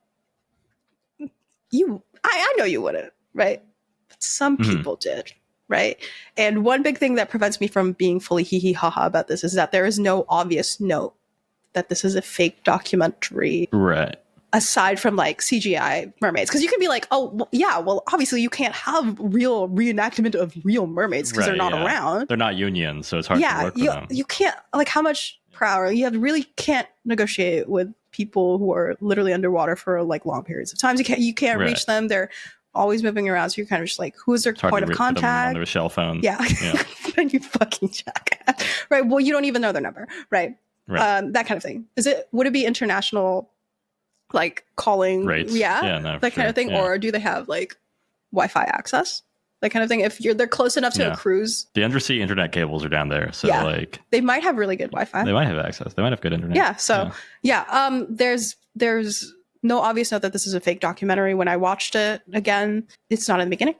Speaker 2: I know you wouldn't, right? But some people did. Right. And one big thing that prevents me from being fully hee hee ha ha about this is that there is no obvious note that this is a fake documentary.
Speaker 1: Right.
Speaker 2: Aside from like CGI mermaids. Because you can be like, oh, well, yeah, well, obviously you can't have real reenactment of real mermaids because they're not around.
Speaker 1: They're not unions, so it's hard to work with them.
Speaker 2: You can't, like, how much power? You really can't negotiate with people who are literally underwater for like long periods of time. You can't reach them. They're always moving around, so you're kind of just like, who's their point of contact?
Speaker 1: On their cell phone.
Speaker 2: Yeah. And you fucking check. Right. Well, you don't even know their number. Right. That kind of thing. Would it be international, like calling rates? That kind of thing. Yeah. Or do they have like Wi-Fi access? That kind of thing. If they're close enough to a cruise.
Speaker 1: The undersea internet cables are down there. So like
Speaker 2: they might have really good Wi-Fi.
Speaker 1: They might have access. They might have good internet.
Speaker 2: Yeah. So there's no obvious note that this is a fake documentary. When I watched it again, it's not in the beginning.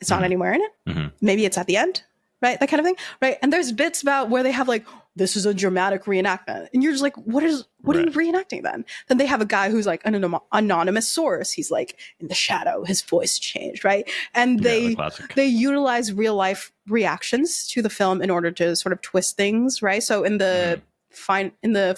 Speaker 2: It's not anywhere in it. Maybe it's at the end, right? That kind of thing, right? And there's bits about where they have like, this is a dramatic reenactment. And you're just like, what are you reenacting then? Then they have a guy who's like an anonymous source. He's like in the shadow, his voice changed, right? And they utilize real life reactions to the film in order to sort of twist things, right? So in the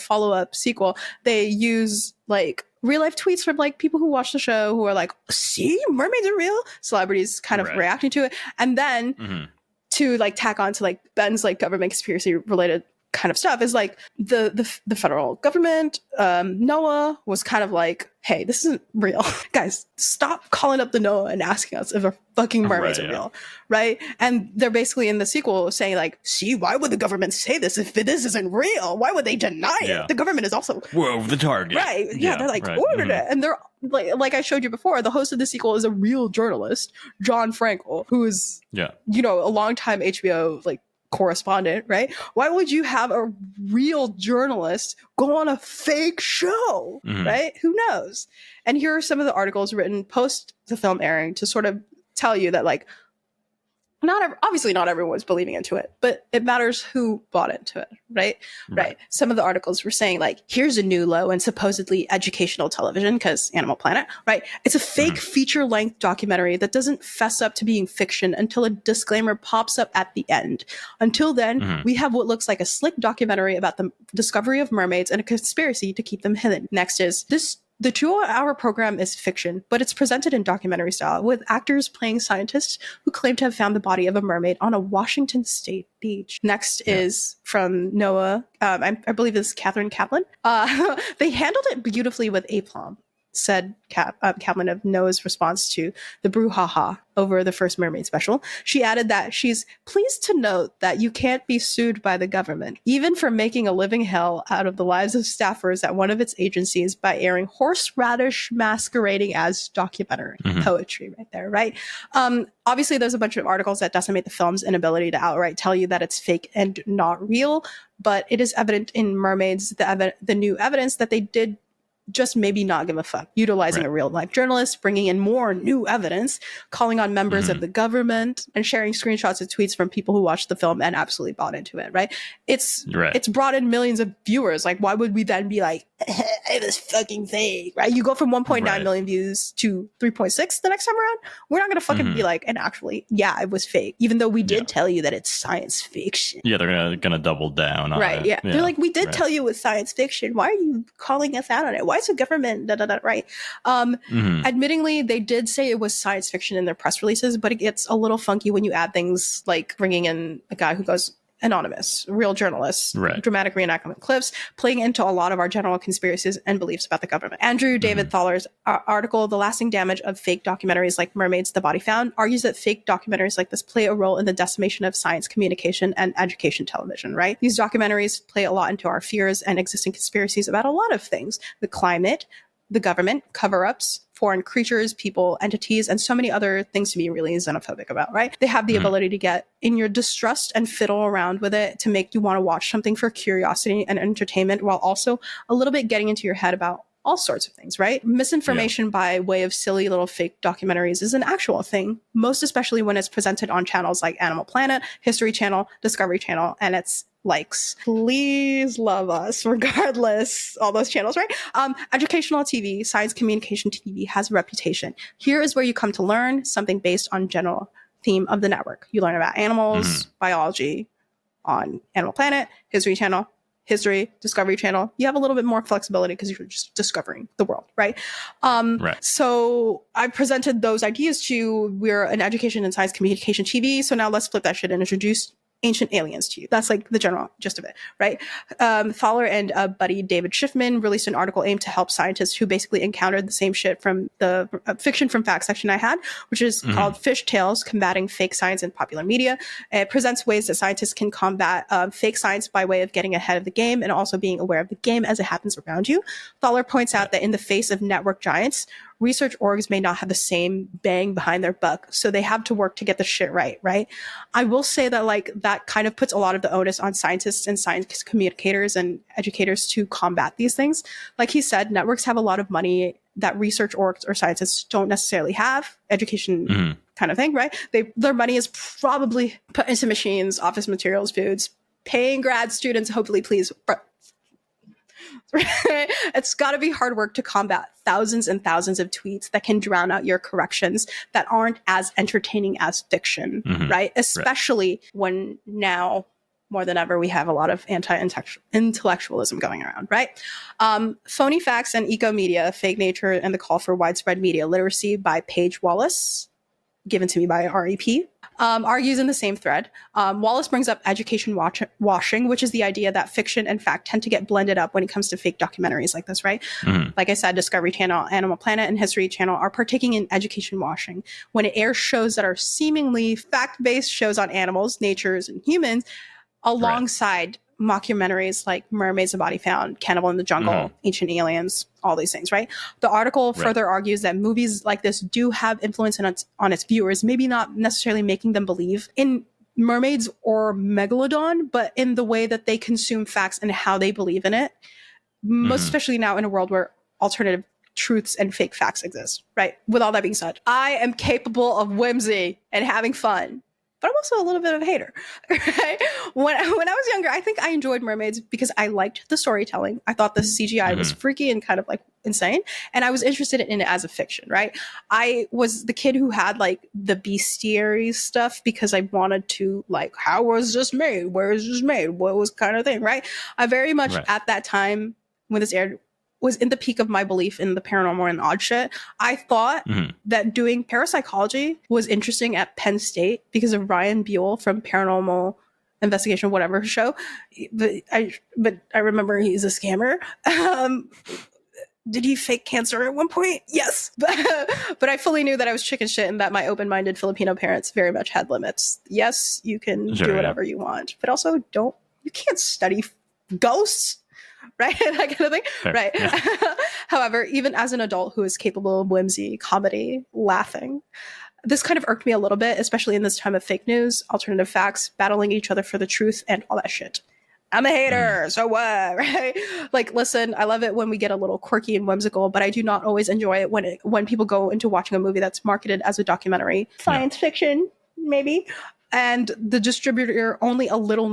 Speaker 2: follow-up sequel, they use like real life tweets from like people who watch the show who are like, see, mermaids are real, celebrities kind of reacting to it. And then to like tack on to like Ben's like government conspiracy related kind of stuff is like the federal government, NOAA was kind of like hey, this isn't real. Guys, stop calling up the NOAA and asking us if our fucking mermaids are real, right? And they're basically in the sequel saying like, see, why would the government say this if this isn't real? Why would they deny it? The government is also...
Speaker 1: We're over the target.
Speaker 2: Right. Yeah, they're like, ordered it. And they're like I showed you before, the host of the sequel is a real journalist, John Frankel, who is, you know, a longtime HBO like correspondent, right? Why would you have a real journalist go on a fake show, right? Who knows? And here are some of the articles written post the film airing to sort of tell you that, like, obviously not everyone was believing into it, but it matters who bought into it, right? Right. Some of the articles were saying like, here's a new low in supposedly educational television, because Animal Planet, right? It's a fake feature-length documentary that doesn't fess up to being fiction until a disclaimer pops up at the end. Until then, we have what looks like a slick documentary about the discovery of mermaids and a conspiracy to keep them hidden. Next is the 2-hour program is fiction, but it's presented in documentary style, with actors playing scientists who claim to have found the body of a mermaid on a Washington state beach. Next is from NOAA. I believe this is Catherine Kaplan. They handled it beautifully with aplomb, said Kaplan of NOAA's response to the brouhaha over the first Mermaid special. She added that she's pleased to note that you can't be sued by the government, even for making a living hell out of the lives of staffers at one of its agencies by airing horseradish masquerading as documentary poetry right there, right? Obviously, there's a bunch of articles that decimate the film's inability to outright tell you that it's fake and not real, but it is evident in Mermaids, the new evidence that they did just maybe not give a fuck, utilizing a real life journalist, bringing in more new evidence, calling on members of the government, and sharing screenshots of tweets from people who watched the film and absolutely bought into it, right? It's brought in millions of viewers. Like, why would we then be like, it was fucking fake, right? You go from 1.9 million views to 3.6 the next time around. We're not going to fucking be like, and actually, yeah, it was fake, even though we did tell you that it's science fiction.
Speaker 1: Yeah, they're gonna double down on it.
Speaker 2: Yeah. They're like, we did tell you it was science fiction. Why are you calling us out on it? Why is the government right? Admittingly, they did say it was science fiction in their press releases, but it gets a little funky when you add things like bringing in a guy who goes anonymous, real journalist, dramatic reenactment clips, playing into a lot of our general conspiracies and beliefs about the government. Andrew David Thaler's article, The Lasting Damage of Fake Documentaries Like Mermaids, The Body Found, argues that fake documentaries like this play a role in the decimation of science communication and education television, right? These documentaries play a lot into our fears and existing conspiracies about a lot of things: the climate, the government, cover-ups, foreign creatures, people, entities, and so many other things to be really xenophobic about, right? They have the ability to get in your distrust and fiddle around with it to make you want to watch something for curiosity and entertainment, while also a little bit getting into your head about all sorts of things, right? Misinformation by way of silly little fake documentaries is an actual thing, most especially when it's presented on channels like Animal Planet, History Channel, Discovery Channel, and its likes. Please love us regardless, all those channels, right? Educational TV, science communication TV has a reputation. Here is where you come to learn something based on general theme of the network. You learn about animals, biology on Animal Planet, History Channel, History, Discovery Channel. You have a little bit more flexibility because you're just discovering the world, right? So I presented those ideas to you. We're an education and science communication TV. So now let's flip that shit and introduce ancient aliens to you. That's like the general gist of it, right? Thaler and buddy David Schiffman released an article aimed to help scientists who basically encountered the same shit from the Fiction from Fact section I had, which is called Fish Tales, Combating Fake Science in Popular Media. It presents ways that scientists can combat fake science by way of getting ahead of the game and also being aware of the game as it happens around you. Thaler points out that in the face of network giants, research orgs may not have the same bang behind their buck, so they have to work to get the shit right? I will say that like that kind of puts a lot of the onus on scientists and science communicators and educators to combat these things. Like he said, networks have a lot of money that research orgs or scientists don't necessarily have, education kind of thing, right? Their money is probably put into machines, office materials, foods, paying grad students, hopefully, please. It's got to be hard work to combat thousands and thousands of tweets that can drown out your corrections that aren't as entertaining as fiction, right? Especially when now, more than ever, we have a lot of anti-intellectualism going around, right? Phony Facts and Eco Media, Fake Nature, and the Call for Widespread Media Literacy by Paige Wallace. given to me by REP, argues in the same thread. Wallace brings up education washing, which is the idea that fiction and fact tend to get blended up when it comes to fake documentaries like this, right? Like I said, Discovery Channel, Animal Planet, and History Channel are partaking in education washing when it airs shows that are seemingly fact-based shows on animals, natures, and humans, alongside mockumentaries like Mermaids, The Body Found, Cannibal in the Jungle, Ancient Aliens, all these things, right? The article further argues that movies like this do have influence on its viewers, maybe not necessarily making them believe in mermaids or megalodon, but in the way that they consume facts and how they believe in it. Most especially now in a world where alternative truths and fake facts exist, right? With all that being said, I am capable of whimsy and having fun, but I'm also a little bit of a hater, right? When I was younger, I think I enjoyed Mermaids because I liked the storytelling. I thought the CGI was freaky and kind of like insane. And I was interested in it as a fiction, right? I was the kid who had like the bestiary stuff because I wanted to like, how was this made? Where is this made? What was kind of thing, right? I very much at that time when this aired was in the peak of my belief in the paranormal and odd shit. I thought that doing parapsychology was interesting at Penn State because of Ryan Buell from Paranormal Investigation, whatever show. But I remember he's a scammer. Did he fake cancer at one point? Yes. But I fully knew that I was chicken shit and that my open-minded Filipino parents very much had limits. Yes, you can do whatever you want, but also you can't study ghosts. Right? That kind of thing. Sure. Right. Yeah. However, even as an adult who is capable of whimsy, comedy, laughing, this kind of irked me a little bit, especially in this time of fake news, alternative facts, battling each other for the truth, and all that shit. I'm a hater, so what? Right? Like, listen, I love it when we get a little quirky and whimsical, but I do not always enjoy it when people go into watching a movie that's marketed as a documentary. Science fiction, maybe. And the distributor only a little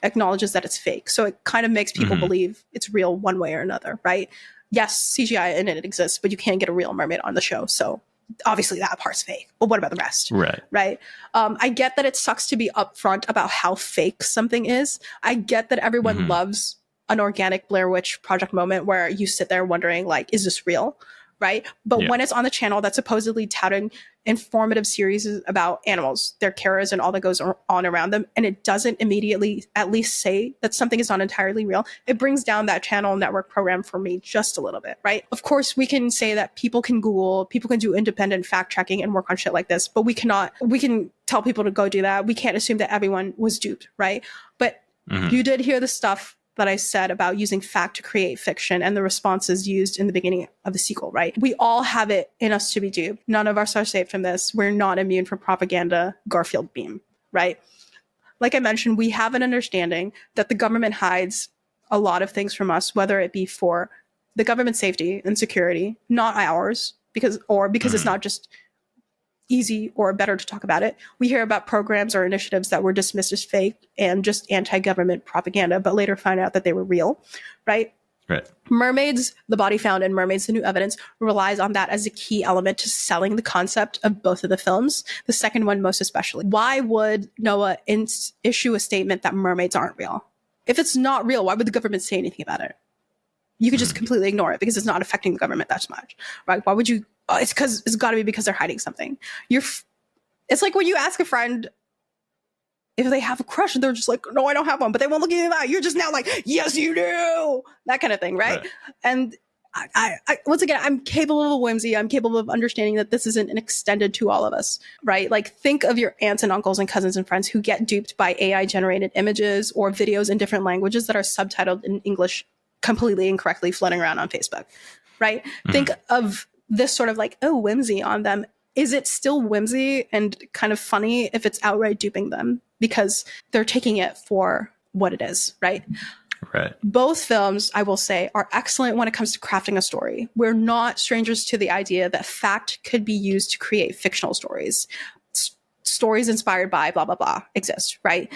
Speaker 2: acknowledges that it's fake. So it kind of makes people believe it's real one way or another, right? Yes, CGI in it exists, but you can't get a real mermaid on the show. So obviously that part's fake. But what about the rest? Right. I get that it sucks to be upfront about how fake something is. I get that everyone loves an organic Blair Witch Project moment where you sit there wondering, like, is this real? Right. But when it's on the channel that's supposedly touting informative series about animals, their cares, and all that goes on around them, and it doesn't immediately at least say that something is not entirely real, it brings down that channel network program for me just a little bit. Right. Of course, we can say that people can Google, people can do independent fact checking and work on shit like this, but we can tell people to go do that. We can't assume that everyone was duped. Right. But you did hear the stuff that I said about using fact to create fiction and the responses used in the beginning of the sequel, right? We all have it in us to be duped. None of us are safe from this. We're not immune from propaganda, Garfield beam, right? Like I mentioned, we have an understanding that the government hides a lot of things from us, whether it be for the government's safety and security, not ours, because it's not just easy or better to talk about it. We hear about programs or initiatives that were dismissed as fake and just anti-government propaganda, but later find out that they were real, right?
Speaker 1: Right.
Speaker 2: Mermaids, The Body Found, and Mermaids, The New Evidence relies on that as a key element to selling the concept of both of the films, the second one most especially. Why would Noah issue a statement that mermaids aren't real? If it's not real, why would the government say anything about it? You could just completely ignore it because it's not affecting the government that much, right? Why would you? It's got to be because they're hiding something. It's like when you ask a friend if they have a crush and they're just like, no, I don't have one, but they won't look at you in the eye. You're just now like, yes, you do. That kind of thing, right? And I once again, I'm capable of whimsy. I'm capable of understanding that this isn't extended to all of us, right? Like, think of your aunts and uncles and cousins and friends who get duped by AI generated images or videos in different languages that are subtitled in English completely incorrectly floating around on Facebook, right? Think of this sort of like, oh, whimsy on them. Is it still whimsy and kind of funny if it's outright duping them because they're taking it for what it is, right?
Speaker 1: Right.
Speaker 2: Both films, I will say, are excellent when it comes to crafting a story. We're not strangers to the idea that fact could be used to create fictional stories. Stories inspired by blah, blah, blah exist, right?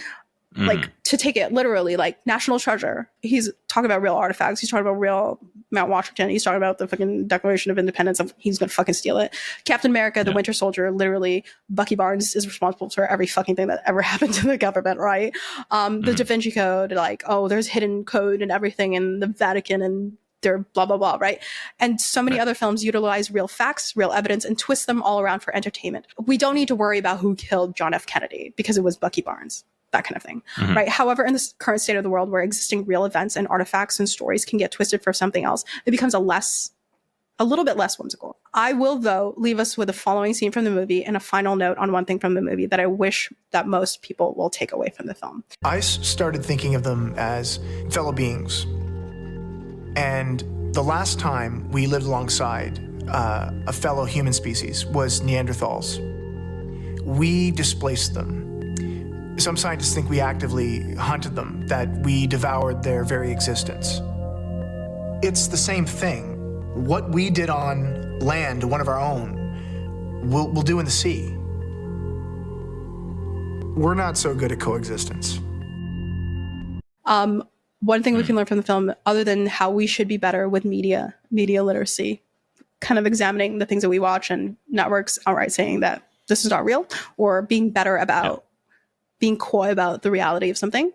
Speaker 2: Like, to take it literally, like National Treasure, he's talking about real artifacts. He's talking about real Mount Washington. He's talking about the fucking Declaration of Independence. He's going to fucking steal it. Captain America, the Winter Soldier, literally, Bucky Barnes is responsible for every fucking thing that ever happened to the government, right? The Da Vinci Code, like, oh, there's hidden code and everything in the Vatican and they're blah, blah, blah, right? And so many other films utilize real facts, real evidence, and twist them all around for entertainment. We don't need to worry about who killed John F. Kennedy because it was Bucky Barnes, that kind of thing, right? However, in this current state of the world where existing real events and artifacts and stories can get twisted for something else, it becomes a little bit less whimsical. I will, though, leave us with the following scene from the movie and a final note on one thing from the movie that I wish that most people will take away from the film.
Speaker 3: I started thinking of them as fellow beings. And the last time we lived alongside a fellow human species was Neanderthals. We displaced them. Some scientists think we actively hunted them, that we devoured their very existence. It's the same thing. What we did on land, one of our own, we'll do in the sea. We're not so good at coexistence.
Speaker 2: One thing we can learn from the film, other than how we should be better with media literacy, kind of examining the things that we watch and networks outright saying that this is not real, or being better about being coy about the reality of something,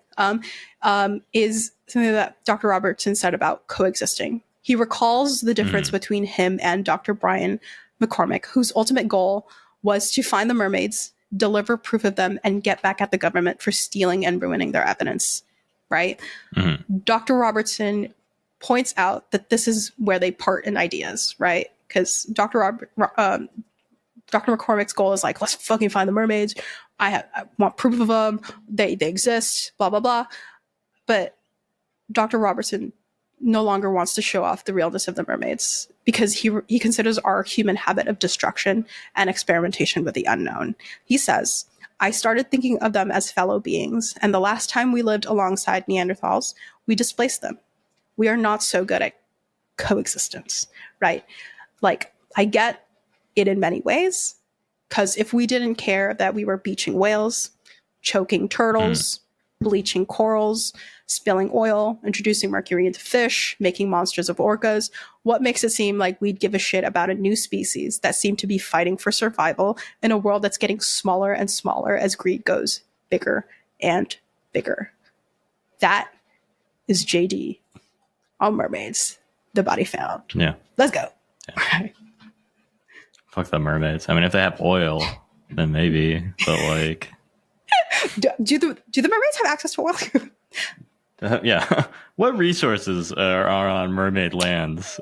Speaker 2: is something that Dr. Robertson said about coexisting. He recalls the difference between him and Dr. Brian McCormick, whose ultimate goal was to find the mermaids, deliver proof of them, and get back at the government for stealing and ruining their evidence. Right? Dr. Robertson points out that this is where they part in ideas, right? Because Dr. McCormick's goal is like, let's fucking find the mermaids. I want proof of them. They exist, blah, blah, blah. But Dr. Robertson no longer wants to show off the realness of the mermaids because he considers our human habit of destruction and experimentation with the unknown. He says, I started thinking of them as fellow beings, and the last time we lived alongside Neanderthals, we displaced them. We are not so good at coexistence, right? Like, I get it in many ways, because if we didn't care that we were beaching whales, choking turtles, bleaching corals, spilling oil, introducing mercury into fish, making monsters of orcas, what makes it seem like we'd give a shit about a new species that seem to be fighting for survival in a world that's getting smaller and smaller as greed goes bigger and bigger? That is JD on Mermaids, The Body Found.
Speaker 1: Yeah.
Speaker 2: Let's go.
Speaker 1: Yeah. Fuck the mermaids. I mean, if they have oil, then maybe, but like...
Speaker 2: do the mermaids have access to oil?
Speaker 1: Yeah. What resources are on mermaid lands?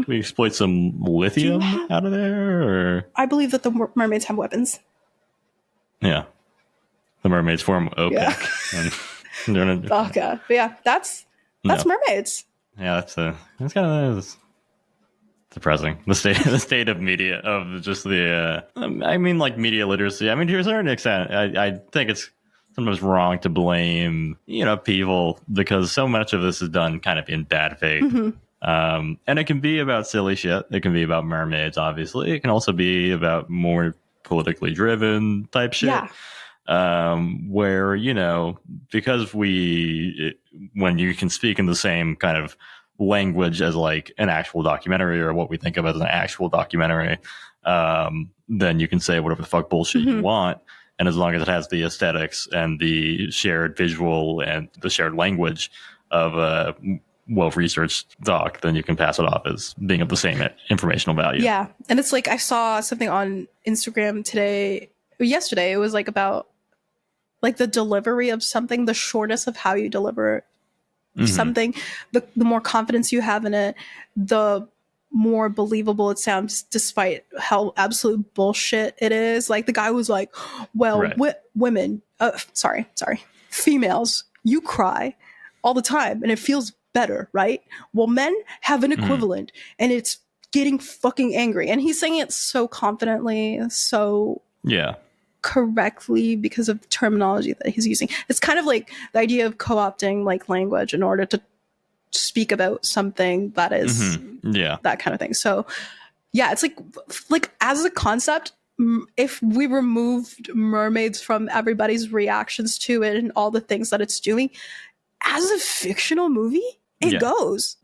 Speaker 1: We exploit some lithium out of there? Or?
Speaker 2: I believe that the mermaids have weapons.
Speaker 1: Yeah. The mermaids form OPEC.
Speaker 2: Yeah. Okay. But yeah, that's mermaids.
Speaker 1: Yeah, that's kind of depressing. The state of media, of just the I mean, like, media literacy. I mean, to a certain extent, I think it's sometimes wrong to blame people, because so much of this is done kind of in bad faith. And it can be about silly shit. It can be about mermaids, obviously. It can also be about more politically driven type shit. Where because when you can speak in the same kind of language as like an actual documentary, or what we think of as an actual documentary, then you can say whatever the fuck bullshit you want, and as long as it has the aesthetics and the shared visual and the shared language of a well-researched doc, then you can pass it off as being of the same informational value.
Speaker 2: Yeah. And it's like, I saw something on Instagram yesterday, it was like about like the delivery of something, the shortness of how you deliver something, the more confidence you have in it, the more believable it sounds, despite how absolute bullshit it is. Like, the guy was like, well, women, females, you cry all the time and it feels better, right? Well, men have an equivalent and it's getting fucking angry. And he's saying it so confidently, so correctly, because of terminology that he's using. It's kind of like the idea of co-opting like language in order to speak about something that is that kind of thing. So yeah, it's like as a concept, if we removed mermaids from everybody's reactions to it and all the things that it's doing, as a fictional movie, it goes.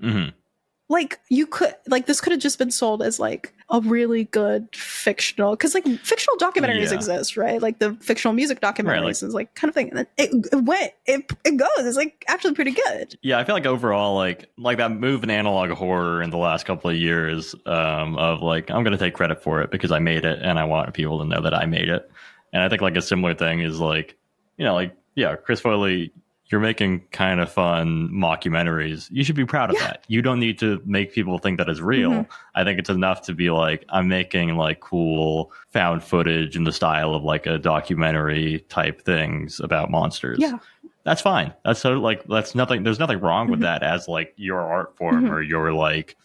Speaker 2: like you could like this could have just been sold as like a really good fictional, because like fictional documentaries exist, right? Like the fictional music documentaries is like kind of thing. And it goes. It's like actually pretty good.
Speaker 1: Yeah, I feel like overall, like that move in analog horror in the last couple of years, of like I'm going to take credit for it because I made it and I want people to know that I made it. And I think like a similar thing is like, you know, like Chris Foley, you're making kind of fun mockumentaries. You should be proud of that. You don't need to make people think that it's real. I think it's enough to be like, I'm making like cool found footage in the style of like a documentary type things about monsters. Yeah. That's fine. That's so like, that's nothing. There's nothing wrong with that as like your art form or your like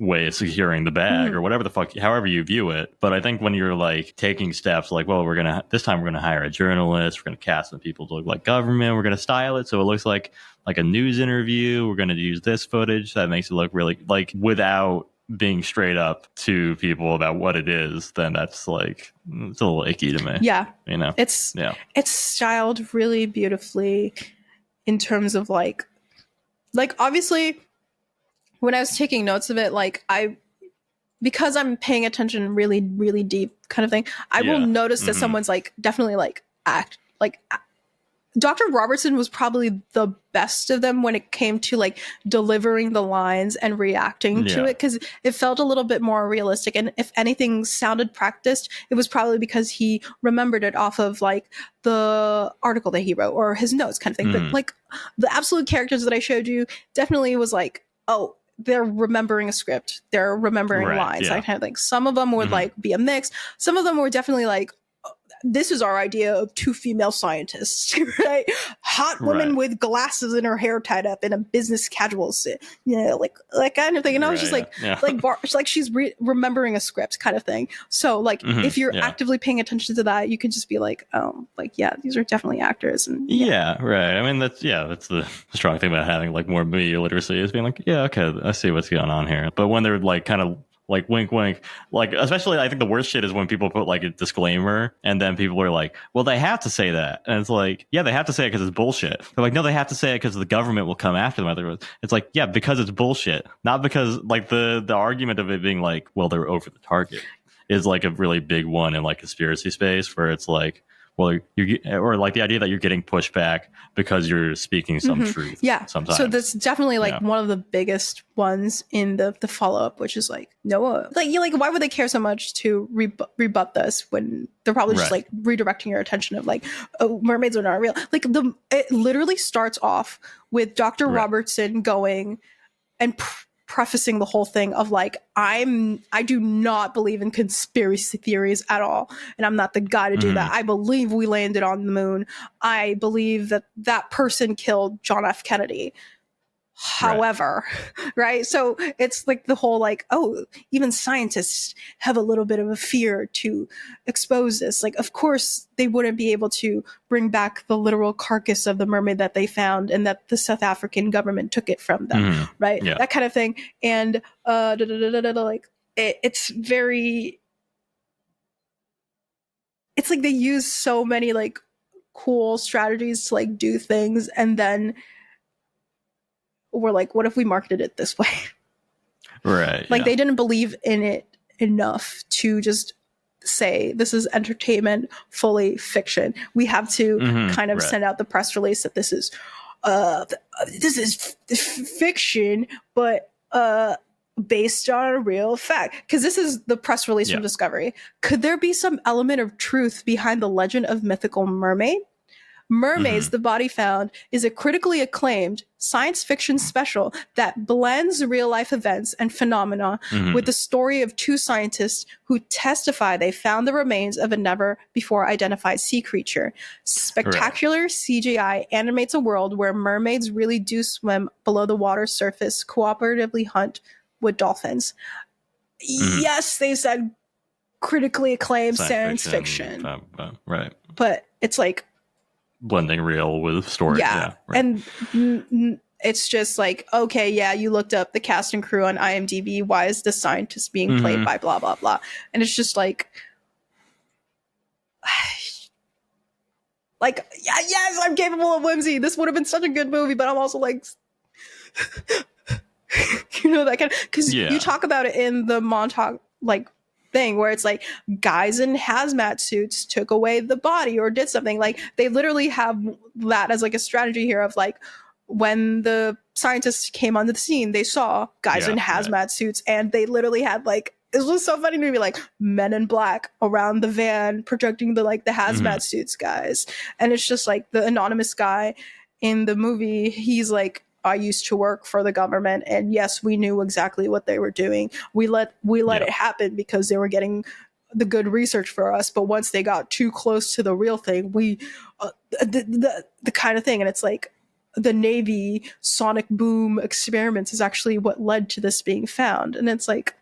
Speaker 1: way of securing the bag or whatever the fuck, however you view it. But I think when you're like taking steps like, well, this time we're going to hire a journalist, we're going to cast some people to look like government, we're going to style it so it looks like a news interview, we're going to use this footage that makes it look really like, without being straight up to people about what it is, then that's like, it's a little icky to me. Yeah. You know, it's styled really beautifully in terms of like obviously when I was taking notes of it, like because I'm paying attention really, really deep kind of thing, I will notice that someone's like definitely like Dr. Robertson was probably the best of them when it came to like delivering the lines and reacting to it, because it felt a little bit more realistic. And if anything sounded practiced, it was probably because he remembered it off of like the article that he wrote or his notes kind of thing. But like the absolute characters that I showed you definitely was like, oh, they're remembering a script, they're remembering lines. I kind of think some of them would like be a mix. Some of them were definitely like, this is our idea of two female scientists, right? Hot woman with glasses and her hair tied up in a business casual suit, you know, like kind of thing. And I was just like she's remembering a script kind of thing. So like if you're actively paying attention to that, you can just be like, oh, like these are definitely actors. And I mean that's the strong thing about having like more media literacy is being like, okay, I see what's going on here. But when they're like kind of like wink wink, like especially I think the worst shit is when people put like a disclaimer and then people are like, well, they have to say that, and it's like, they have to say it because it's bullshit. They're like, no, they have to say it because the government will come after them. It's like, because it's bullshit, not because like the argument of it being like, well, they're over the target is like a really big one in like conspiracy space where it's like, well, or like the idea that you're getting pushback because you're speaking some truth. Sometimes. So
Speaker 2: that's definitely like one of the biggest ones in the follow-up, which is like, no, like why would they care so much to rebut this when they're probably just like redirecting your attention of like, oh, mermaids are not real. Like it literally starts off with Dr. Robertson going and prefacing the whole thing of like, I do not believe in conspiracy theories at all, and I'm not the guy to do that. I believe we landed on the moon. I believe that person killed John F. Kennedy. However, right? So it's like the whole like, oh, even scientists have a little bit of a fear to expose this. Like, of course, they wouldn't be able to bring back the literal carcass of the mermaid that they found and that the South African government took it from them, right? That kind of thing. And like it's very, it's like they use so many like cool strategies to like do things, and then we're like, what if we marketed it this way? Like they didn't believe in it enough to just say this is entertainment, fully fiction. We have to kind of send out the press release that this is fiction, but based on a real fact. Because this is the press release from Discovery. Could there be some element of truth behind the legend of mythical mermaid? Mermaids, the body found, is a critically acclaimed science fiction special that blends real-life events and phenomena with the story of two scientists who testify they found the remains of a never-before-identified sea creature. Spectacular CGI animates a world where mermaids really do swim below the water's surface, cooperatively hunt with dolphins. Yes, they said critically acclaimed science fiction. But it's like,
Speaker 1: blending real with story.
Speaker 2: And it's just like, okay, you looked up the cast and crew on IMDb. Why is the scientist being played by blah, blah, blah? And it's just like, yes, I'm capable of whimsy. This would have been such a good movie, but I'm also like, You know, that kind of, because you talk about it in the Montauk like thing where it's like guys in hazmat suits took away the body or did something. Like they literally have that as like a strategy here of like when the scientists came onto the scene, they saw guys in hazmat suits, and they literally had like, it was so funny to me, like men in black around the van projecting the like the hazmat suits guys. And it's just like the anonymous guy in the movie, he's like, I used to work for the government, and yes, we knew exactly what they were doing. We let it happen because they were getting the good research for us. But once they got too close to the real thing, we the kind of thing, and it's like the Navy sonic boom experiments is actually what led to this being found. And it's like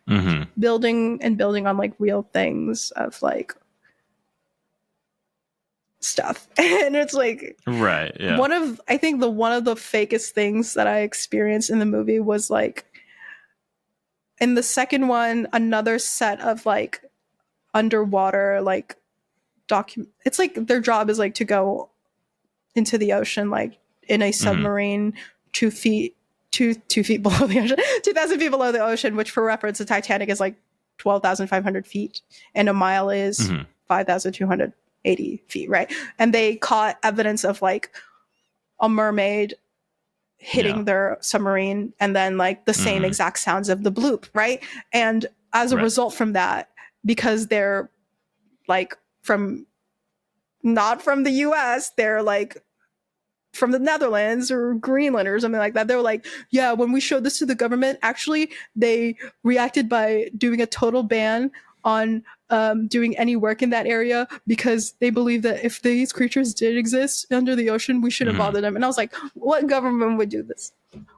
Speaker 2: building on like real things of like stuff. And it's like one of the fakest things that I experienced in the movie was like in the second one, another set of like underwater like it's like their job is like to go into the ocean like in a submarine 2 feet below the ocean, 2,000 feet below the ocean, which for reference the Titanic is like 12,500 feet and a mile is 5,280 feet, right? And they caught evidence of like a mermaid hitting their submarine and then like the same exact sounds of the bloop, right? And as a result from that, because they're like not from the US, they're like from the Netherlands or Greenland or something like that. They were like, yeah, when we showed this to the government, actually they reacted by doing a total ban on doing any work in that area because they believe that if these creatures did exist under the ocean, we shouldn't bother them. And I was like, what government would do this?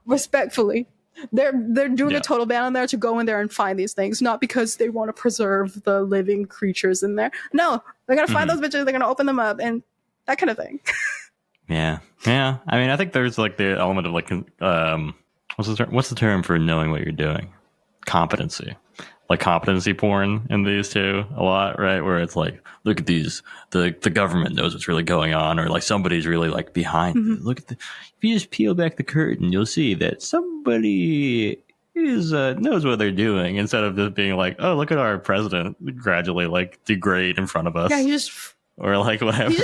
Speaker 2: Respectfully, they're doing a total ban on there to go in there and find these things, not because they want to preserve the living creatures in there. No, they're gonna find those bitches, they're gonna open them up and that kind of thing.
Speaker 1: Yeah. I mean, I think there's like the element of like, what's the term for knowing what you're doing? Competency. Like competency porn in these two a lot, right? Where it's like, look at these, the government knows what's really going on, or like somebody's really like behind it. Look at if you just peel back the curtain, you'll see that somebody is knows what they're doing, instead of just being like, oh, look at our president gradually like degrade in front of us.
Speaker 2: Yeah, you just
Speaker 1: or like whatever.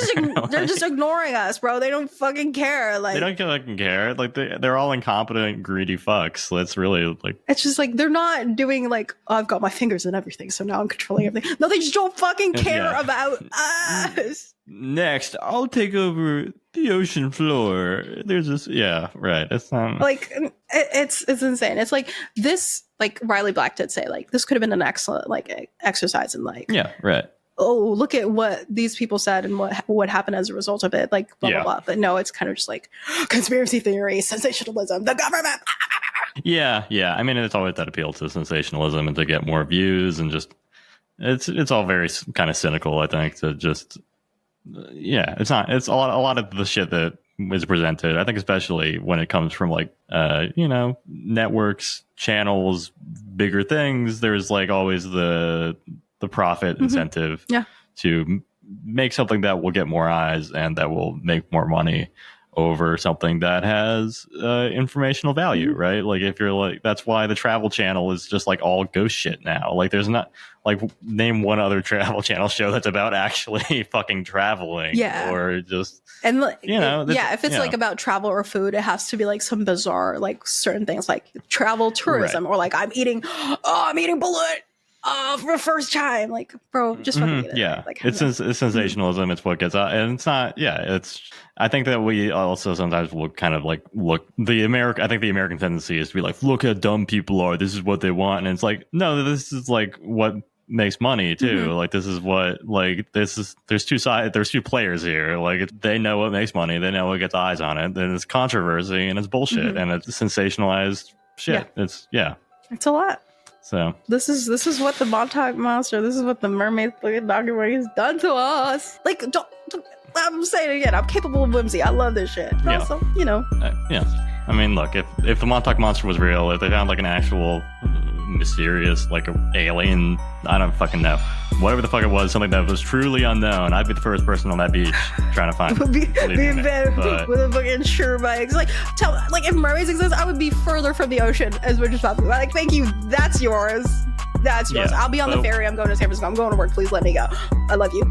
Speaker 2: They're just ignoring us, bro. They don't fucking care. Like,
Speaker 1: they don't fucking care. Like they're all incompetent, greedy fucks. That's really like.
Speaker 2: It's just like they're not doing like, oh, I've got my fingers in everything, so now I'm controlling everything. No, they just don't fucking care about us.
Speaker 1: Next, I'll take over the ocean floor. There's this, right. It's
Speaker 2: like it's insane. It's like this. Like Riley Black did say, like this could have been an excellent like exercise in like.
Speaker 1: Yeah. Right.
Speaker 2: Oh, look at what these people said and what happened as a result of it, like blah blah blah. But no, it's kind of just like conspiracy theory, sensationalism, the government.
Speaker 1: Yeah. I mean, it's always that appeal to sensationalism and to get more views, and just it's all very kind of cynical. I think to just it's not. It's a lot of the shit that is presented. I think especially when it comes from like networks, channels, bigger things. There's like always the profit incentive to make something that will get more eyes and that will make more money over something that has informational value, right? Like if you're like, that's why the Travel Channel is just like all ghost shit now. Like there's not like, name one other Travel Channel show that's about actually fucking traveling, or just,
Speaker 2: and if it's like about travel or food, it has to be like some bizarre, like certain things like travel tourism, or like I'm eating bullet for the first time, like, bro, just fucking eat it.
Speaker 1: Yeah,
Speaker 2: like,
Speaker 1: it's sensationalism. It's what gets out, and it's not. Yeah, it's. I think that we also sometimes will kind of like look. I think the American tendency is to be like, look how dumb people are. This is what they want, and it's like, no, this is like what makes money too. Like this is what There's two sides. There's two players here. Like they know what makes money. They know what gets eyes on it. Then it's controversy and it's bullshit and it's sensationalized shit. It's
Speaker 2: it's a lot.
Speaker 1: So
Speaker 2: this is what the Montauk Monster, this is what the Mermaids documentary has done to us. Like, don't I'm saying it again, I'm capable of whimsy. I love this shit. But also,
Speaker 1: I mean, look, if the Montauk Monster was real, if they found like an actual mysterious like alien, I don't fucking know. whatever the fuck it was, something that was truly unknown, I'd be the first person on that beach trying to find it.
Speaker 2: Be in bed with a fucking Shermikes. Like, if mermaids exist, I would be further from the ocean as much as possible. Like, thank you. That's yours. That's yours. I'll be on the ferry. I'm going to San Francisco. I'm going to work. Please let me go. I love you.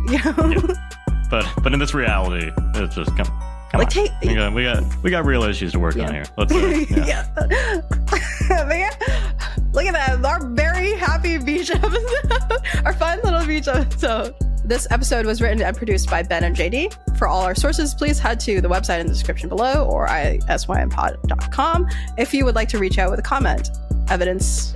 Speaker 1: But in this reality, it's just come like, on. We got real issues to work on here. Let's
Speaker 2: Look at that. Our very happy beach episode. Our fun little beach episode. This episode was written and produced by Ben and JD. For all our sources, please head to the website in the description below or isympod.com if you would like to reach out with a comment. Evidence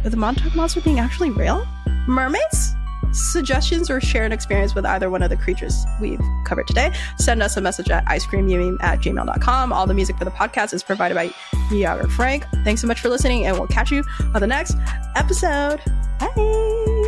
Speaker 2: of the Montauk Monster being actually real? Mermaids? Suggestions or share an experience with either one of the creatures we've covered today, send us a message at icecreamyumi@gmail.com. All the music for the podcast is provided by Yager Frank. Thanks so much for listening, and we'll catch you on the next episode. Bye!